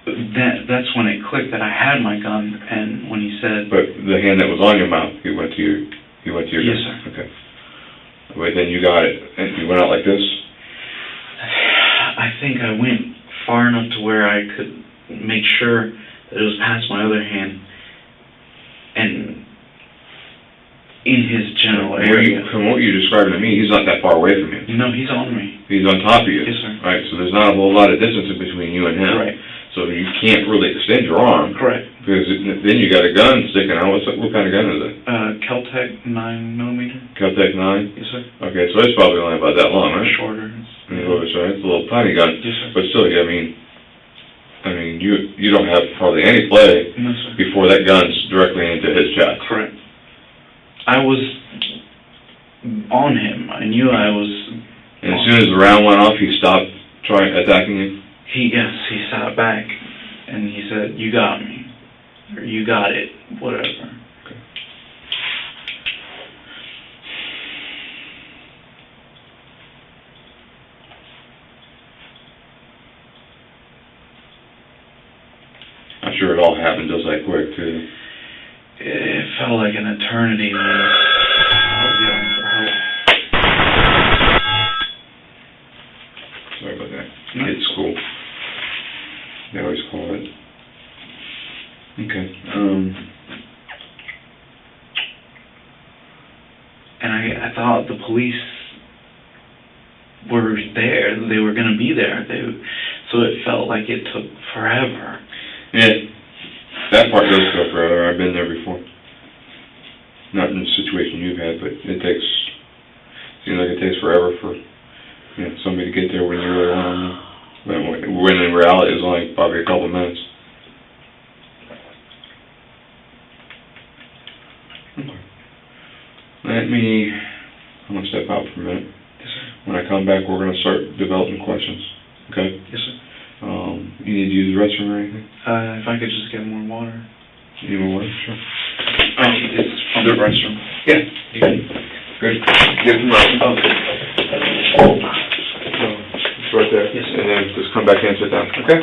That's when it clicked that I had my gun, and when he said... But the hand that was on your mouth, he went to your Yes, gun? sir. Okay. But then you got it, and you went out like this? I think I went far enough to where I could make sure that it was past my other hand and in his general area. From what you're describing to me, he's not that far away from you. No, he's on me. He's on top of you. Yes, sir. Right, so there's not a whole lot of distance in between you and him. Right. So you can't really extend your arm. Correct. Because then you got a gun sticking out. What kind of gun is it? Keltec 9mm. Keltec 9? Yes, sir. Okay, so it's probably only about that long, right? Shorter. It's a little tiny gun. Yes, sir. But still, I mean, you don't have hardly any play before that gun's directly into his chest. Correct. I was on him. I knew I was. And as soon as the round went off, he stopped attacking you? He sat back and he said, "You got me." or you got it, whatever. Okay. I'm sure it all happened just like quick too. It felt like an eternity when I was yelling for help. Sorry about that. Kids school. They always call it. Okay. And I thought the police were there. They were going to be there. So it felt like it took forever. Yeah. That part does go forever. I've been there before. Not in the situation you've had, but seems like it takes forever for somebody to get there when you really want them. When in reality it's only probably a couple minutes. Okay. I'm going to step out for a minute. Yes, sir. When I come back, we're going to start developing questions. Okay? Yes, sir. You need to use the restroom or anything? If I could just get more water. You need more water? Sure. It's from the restroom. Yeah. You good? Good. Get it from the restroom. Oh, good. It's right there. Yes, sir. And then just come back in and sit down. Okay?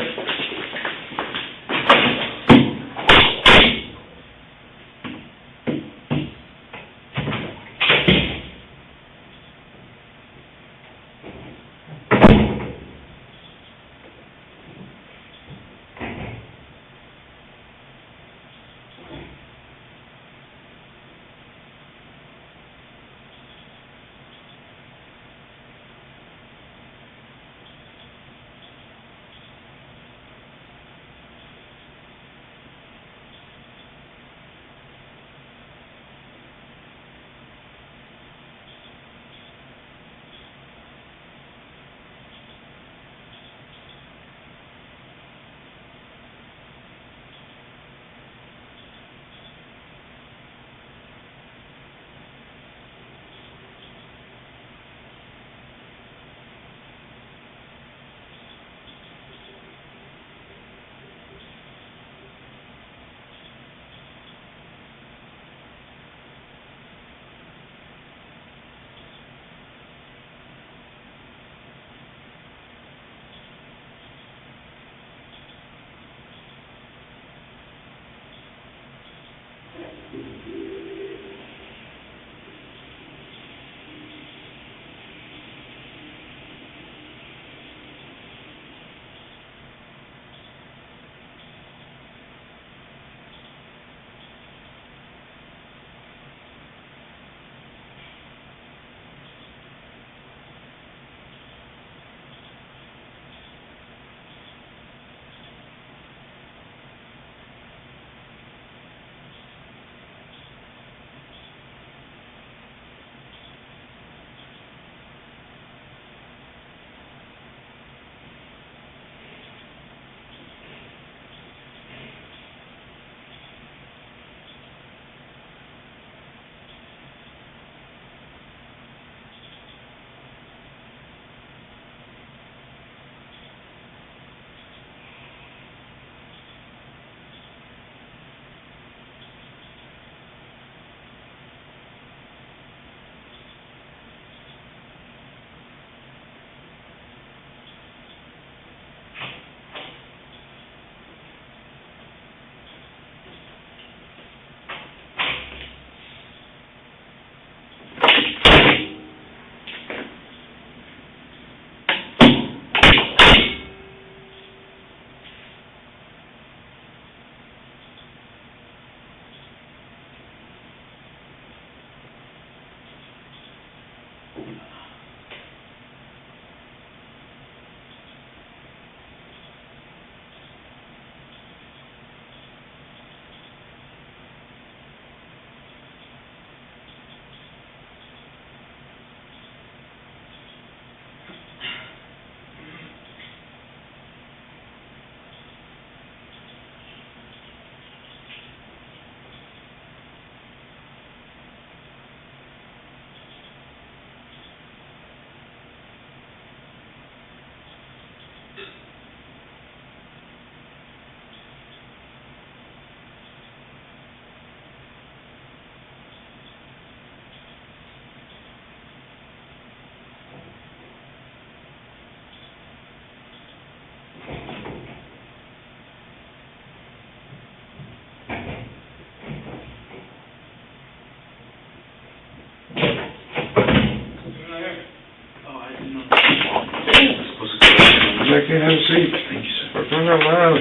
Thank you, sir. For crying out loud.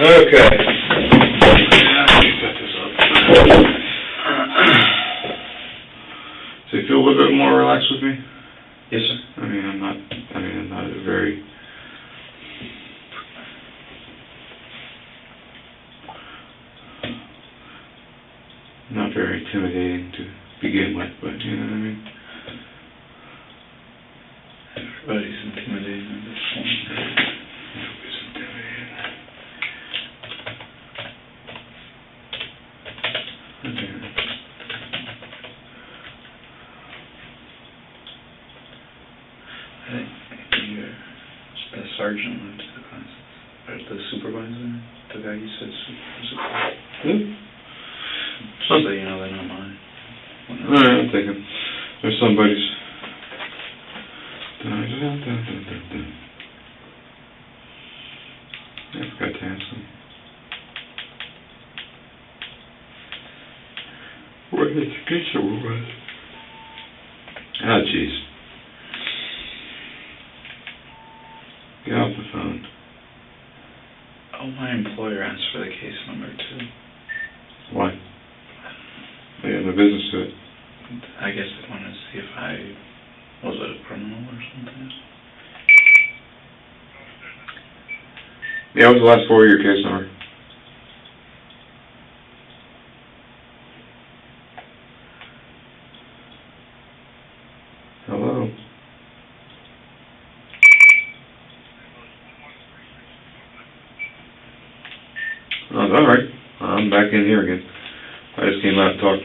Okay. So you feel a little bit more relaxed with me? Yes, sir. I'm not a very... not very intimidating to begin with, but you know what I mean? Everybody's intimidating at this point. Nobody's intimidating. Okay. I think you're the sergeant went to the class, or the supervisor, the guy you said supervisor. Who? So you know they're not mine. Alright, I'm thinking. There's somebody's... I forgot to ask them. Where did the pizza was? Ah, jeez. Get off the phone. Oh, my employer asked for the case number too. Why? They have no business to it. I guess they wanted to see if I was a criminal or something. Yeah, what was the last 4 of your case number? Hello? Oh, alright. I'm back in here again. I just came out and talked.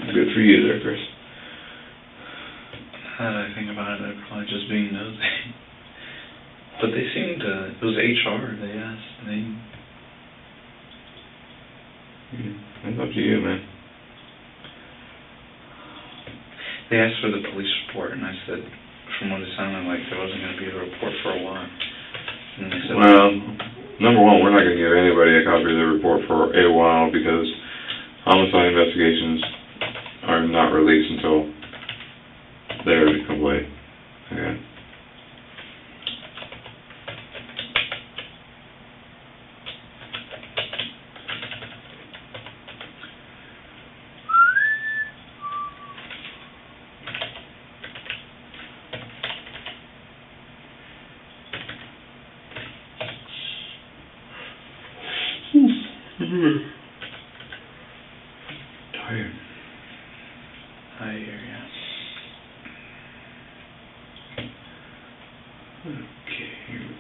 Good for you there, Chris. Now that I think about it, they're probably just being nosy. But they seemed to, it was HR, they asked, It's up to you, man. they asked for the police report, and I said, from what it sounded like, there wasn't going to be a report for a while. And they said, Well, number one, we're not going to give anybody a copy of the report for a while because homicide investigations are not released until they're complete. Okay. Tired. I hear ya. Okay, here we go.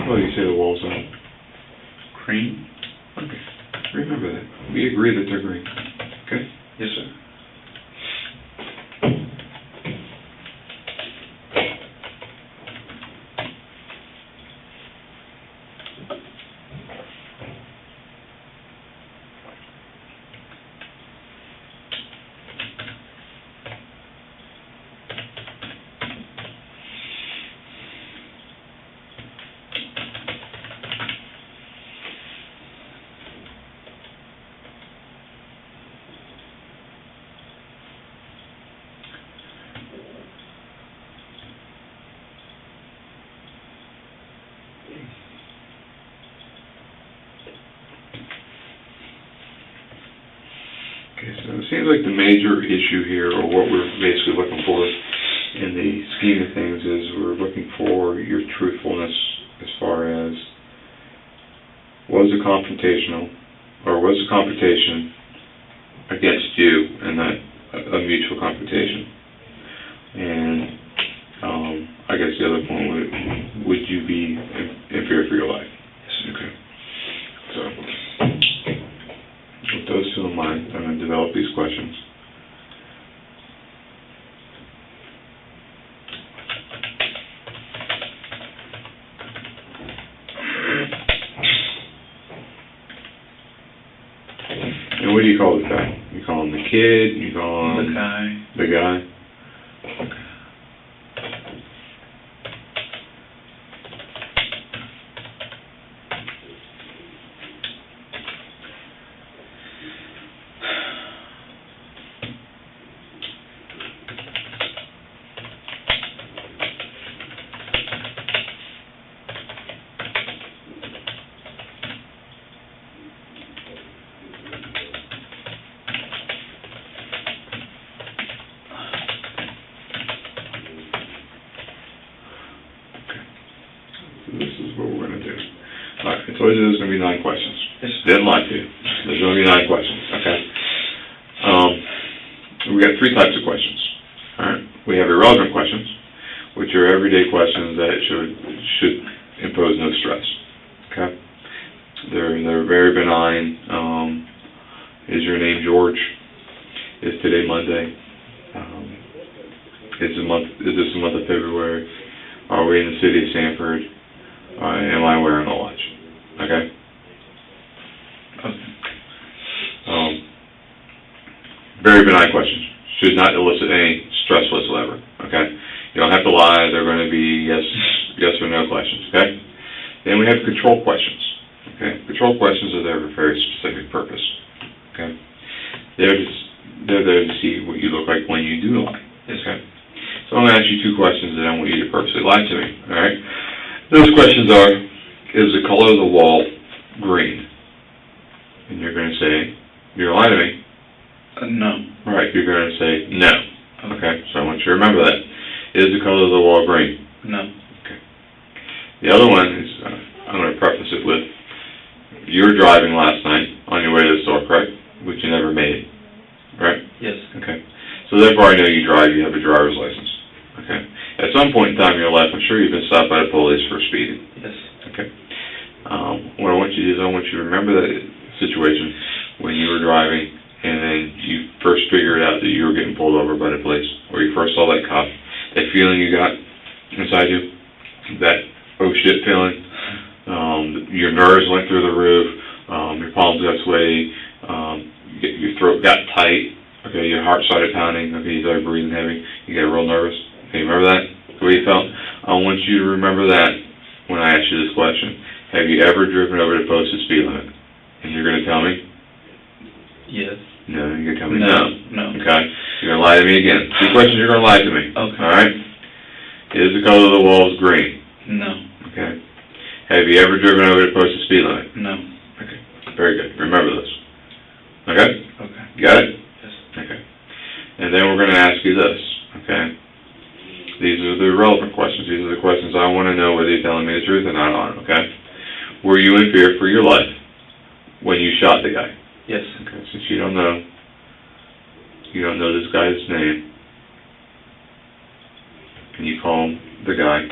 What do you say the walls are? Cream? Okay. Remember that. We agree that they're green. Okay? Yes, sir. Okay, so it seems like the major issue here, or what we're basically looking for in the scheme of things, is we're looking for your truthfulness as far as was the confrontation against you and that a mutual confrontation. And I guess the other point would you be in fear for your life? Yes, sir. Okay. So, with those two in mind, I'm going to develop these questions. And what do you call this guy? You call him the kid? You call him... The guy. The guy? I told you there's gonna be 9 questions. Yes. Didn't lie to you. There's gonna be 9 questions, okay? We got 3 types of questions, all right? We have irrelevant questions, which are everyday questions that should impose no stress, okay? They're very benign. Is your name George? Is today Monday? Is this the month of February? Are we in the city of Sanford? Am I wearing a watch? Okay? Okay. Very benign questions. Should not elicit any stress whatsoever. Okay? You don't have to lie. They're going to be yes or no questions. Okay? Then we have control questions. Okay? Control questions are there for a very specific purpose. Okay? They're there to see what you look like when you do lie. Okay? So I'm going to ask you 2 questions that I want you to purposely lie to me. All right? Those questions are, is the color of the wall green? And you're going to say, you're lying to me. No. Right, you're going to say no. Okay, so I want you to remember that. Is the color of the wall green? No. Okay. The other one is, I'm going to preface it with, you were driving last night on your way to the store, correct? Which you never made, right? Yes. Okay. So therefore I know you drive, you have a driver's license. Okay. At some point in time in your life, I'm sure you've been stopped by the police for speeding. Yes. Okay. What I want you to do is I want you to remember that situation when you were driving and then you first figured out that you were getting pulled over by the police, or you first saw that cop, that feeling you got inside you, that oh shit feeling, your nerves went through the roof, your palms got sweaty, your throat got tight, okay, your heart started pounding, okay, you started breathing heavy, you got real nervous. Okay, you remember that? The way you felt? I want you to remember that when I ask you this question. Have you ever driven over the posted speed limit? And you're going to tell me? Yes. No, you're going to tell me No. no. Okay? You're going to lie to me again. 2 questions, you're going to lie to me. Okay. All right? Is the color of the walls green? No. Okay. Have you ever driven over the posted speed limit? No. Okay. Very good. Remember this. Okay? Okay. You got it? Yes. Okay. And then we're going to ask you this. Okay? These are the relevant questions. These are the questions I want to know whether you're telling me the truth or not on, okay? Were you in fear for your life when you shot the guy? Yes. Okay, since you don't know this guy's name, and you call him the guy,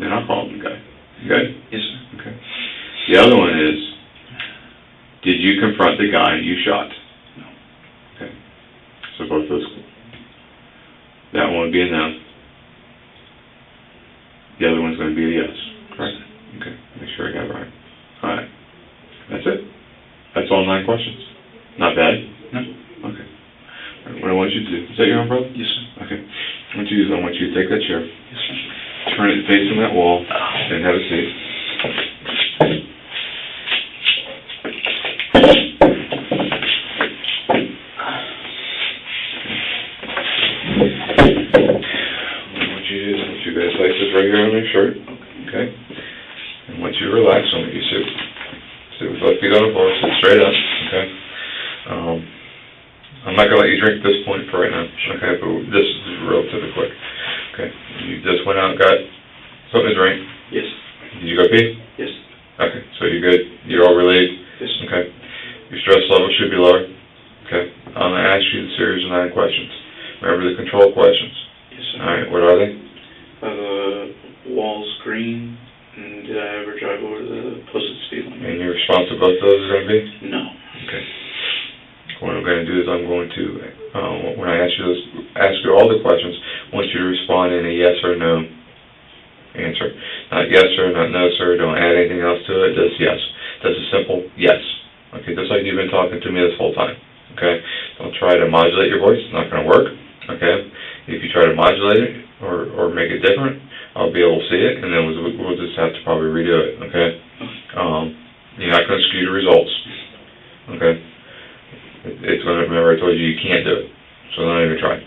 then I'll call him the guy. Okay? Yes, sir. Okay. The other one is, did you confront the guy you shot? No. Okay. So both those, that one would be a no. The other one's going to be a yes, correct? Okay, make sure I got it right. All right, that's it. That's all 9 questions. Not bad? No. Okay. All right, what I want you to do, is that your umbrella? Yes, sir. Okay. What I want you to do is I want you to take that chair, Yes, sir. turn it facing that wall, and have a seat. Right here on your shirt, okay? And once you relax, I want you to sit with both feet on the floor, sit straight up, okay? I'm not going to let you drink at this point for right now, okay? But this is relatively quick, okay? You just went out and got something to drink? Yes. Did you go pee? Yes. Okay, so you're good? You're all relieved? Yes. Okay. Your stress level should be lower, okay? I'm going to ask you the series of 9 questions. Remember the control questions? Yes, sir. All right, what are they? Walls green, and did I ever drive over the posted speed limit? And your response to both of those is going to be? No. Okay. What I'm going to do is I'm going to, when I ask you all the questions, I want you to respond in a yes or no answer. Not yes sir, not no sir, don't add anything else to it, just yes. Just a simple yes. Okay, just like you've been talking to me this whole time. Okay? Don't try to modulate your voice, it's not going to work. Okay? If you try to modulate it or make it different, I'll be able to see it, and then we'll just have to probably redo it, okay? You're not going to skew the results, okay? It's going to, remember I told you can't do it, so don't even try.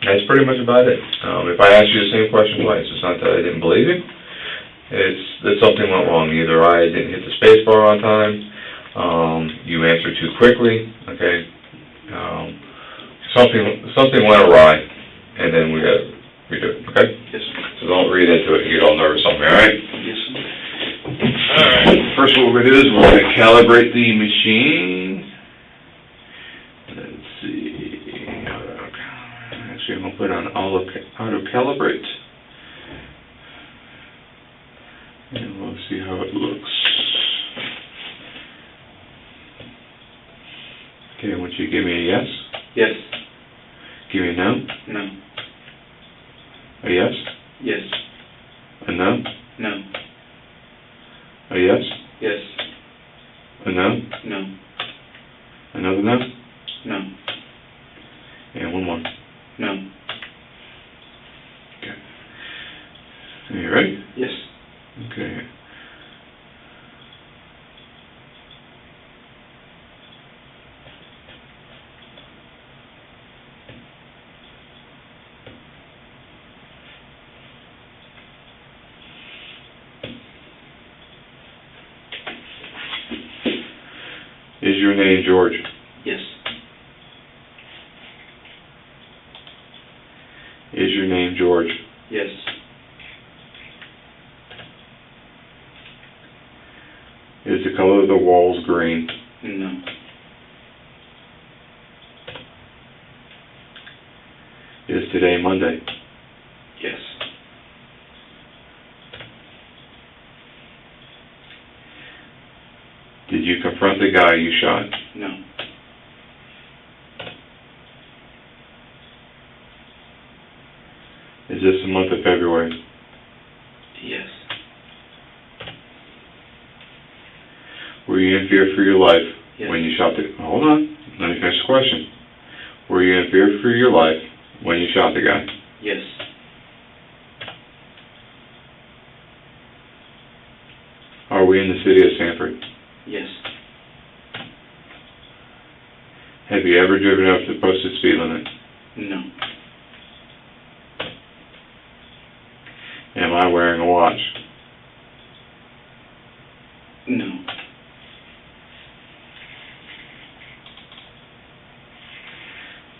That's pretty much about it. If I ask you the same question twice, it's not that I didn't believe you. It's that something went wrong. Either I didn't hit the space bar on time, you answered too quickly, okay? Something went awry, and then we got to redo it, okay? Yes, sir. So don't read into it and get all nervous on me, all right? Yes, sir. what we're gonna do is we're gonna calibrate the machine. Let's see. Actually, I'm gonna put on auto calibrate. And we'll see how it looks. Okay, I want you to give me a yes. Yes. Give me a no. No. A yes. Yes. A no. No. A yes. Yes. A no. No. Another no. No. And one more. No. Okay. Are you ready? Yes. Okay. Is your name George? Yes. Is your name George? Yes. Is the color of the walls green? No. Is today Monday? Yes. Did you confront the guy you shot? No. Is this the month of February? Yes. Were you in fear for your life Yes. when you shot the... Hold on. Let me finish the question. Were you in fear for your life when you shot the guy? Yes. Are we in the city of Sanford? Yes. Have you ever driven up the posted speed limit? No. Am I wearing a watch? No.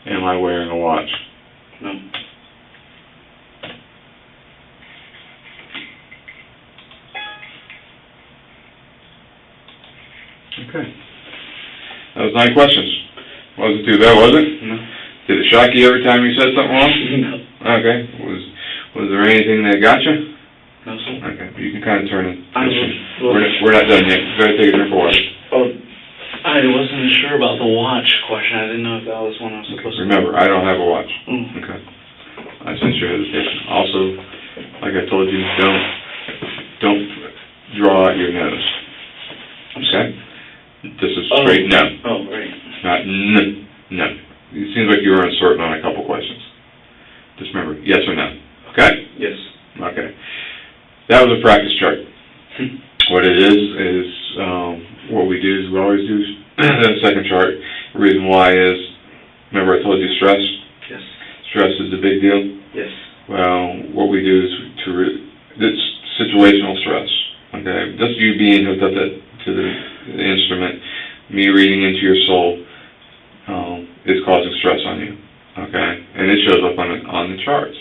Am I wearing a watch? No. Okay. That was 9 questions. Wasn't too bad, was it? No. Did it shock you every time you said something wrong? No. Okay. Was there anything that got you? No, sir. Okay. You can kind of turn it. Well, We're not done yet. You gotta take a drink of water. oh, I wasn't sure about the watch question. I didn't know if that was one I was supposed to... Remember, I don't have a watch. Mm. Okay. I sense your hesitation. Also, like I told you, don't draw out your nose. Okay? This is straight no. Oh, right. Not no. It seems like you were uncertain on a couple questions. Just remember, yes or no. Okay? Yes. Okay. That was a practice chart. What it is what we do is we always do that second chart. The reason why is, remember I told you stress? Yes. Stress is a big deal. Yes. Well, what we do is it's situational stress. Okay? Just you being hooked up to the instrument, me reading into your soul, is causing stress on you. Okay? And it shows up on the charts.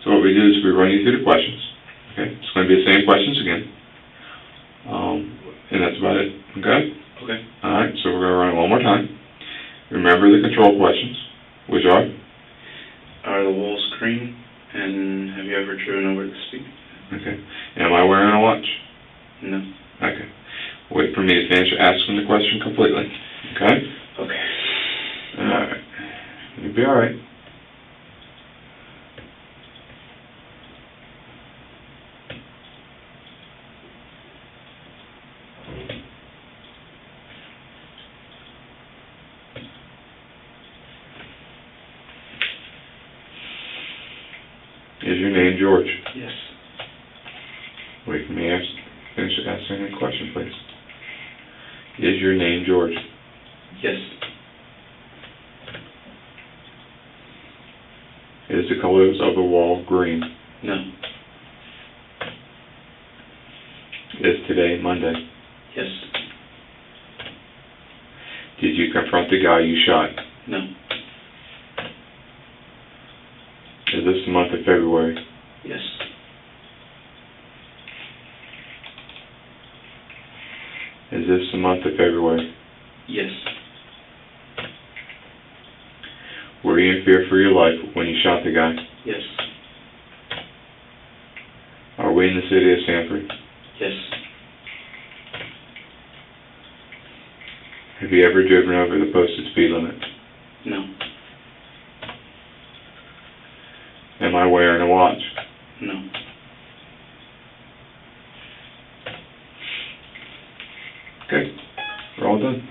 So what we do is we run you through the questions. Okay? It's going to be the same questions again. And that's about it. Okay? Okay. Alright, so we're going to run it one more time. Remember the control questions, which are? Are the walls green? And have you ever driven over the speed? Okay. Am I wearing a watch? No. Okay. Wait for me to finish asking the question completely. Okay? Okay. Alright. You'll be alright. Is your name George? Yes. Wait for me to finish asking the question, please. Is your name George? Yes. Is the colors of the wall green? No. Is today Monday? Yes. Did you confront the guy you shot? No. Is this the month of February? Yes. Is this the month of February? Yes. Were you in fear for your life when you shot the guy? Yes. Are we in the city of Sanford? Yes. Have you ever driven over the posted speed limit? No. Am I wearing a watch? No. Okay, we're all done.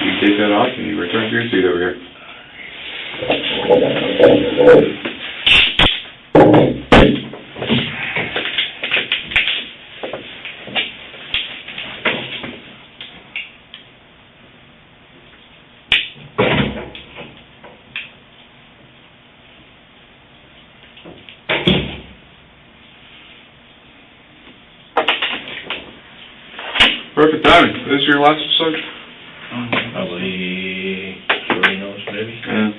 You take that off and you return to your seat over here. Perfect timing. This is your last episode? Probably 3 notes, maybe. Yeah.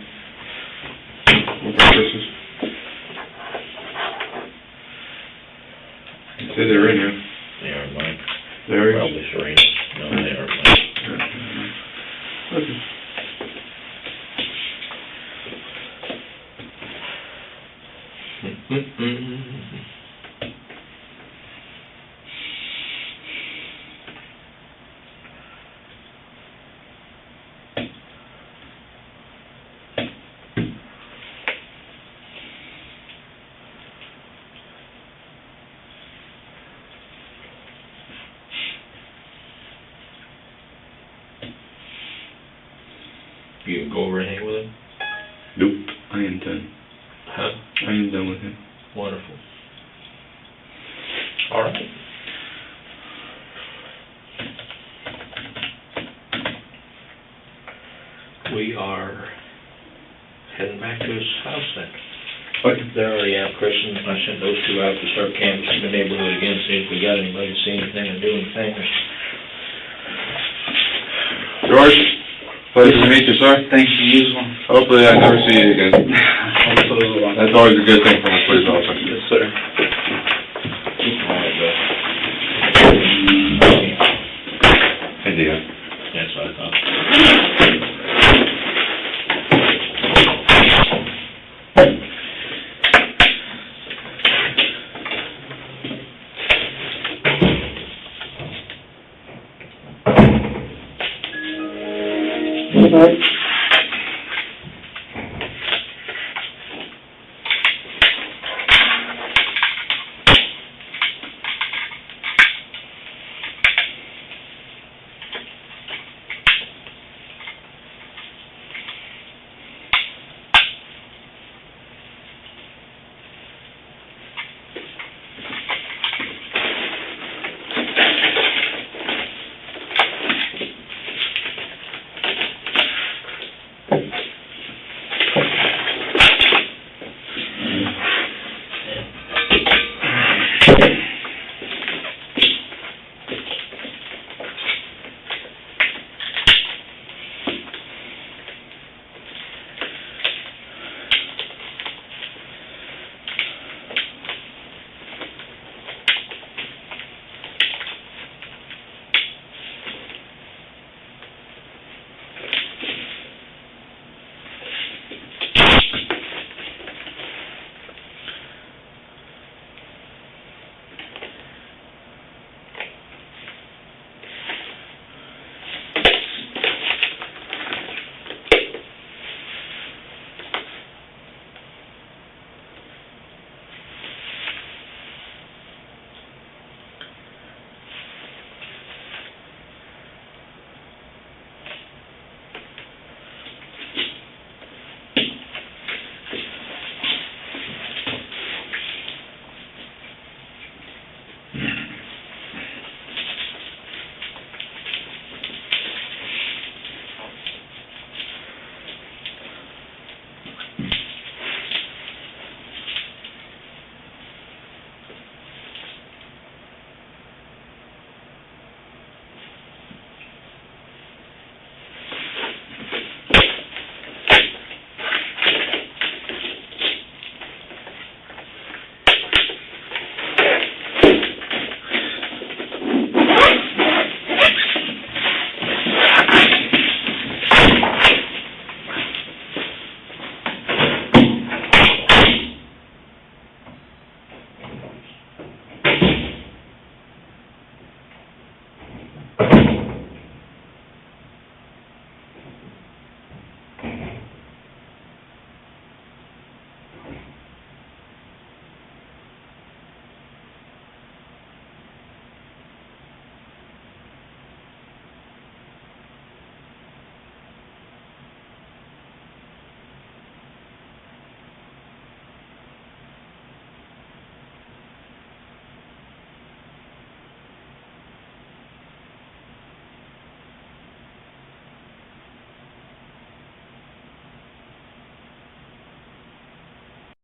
What about Christmas? You said they were in here. They aren't mine. There we go. Probably Serena. No, they aren't mine. Okay. You can go over and hang with him? Nope. I am done. Huh? I am done with him. Wonderful. All right. We are heading back to his house then. What? They're already out, Chris, and I sent those two out to start canvassing the neighborhood again, see if we got anybody to see anything or do anything. George, pleasure to meet you, sir. Thank you, you as well. Hopefully I never see you again. Absolutely. That's always a good thing from a police officer. Yes, sir. India. That's what I thought. Good night.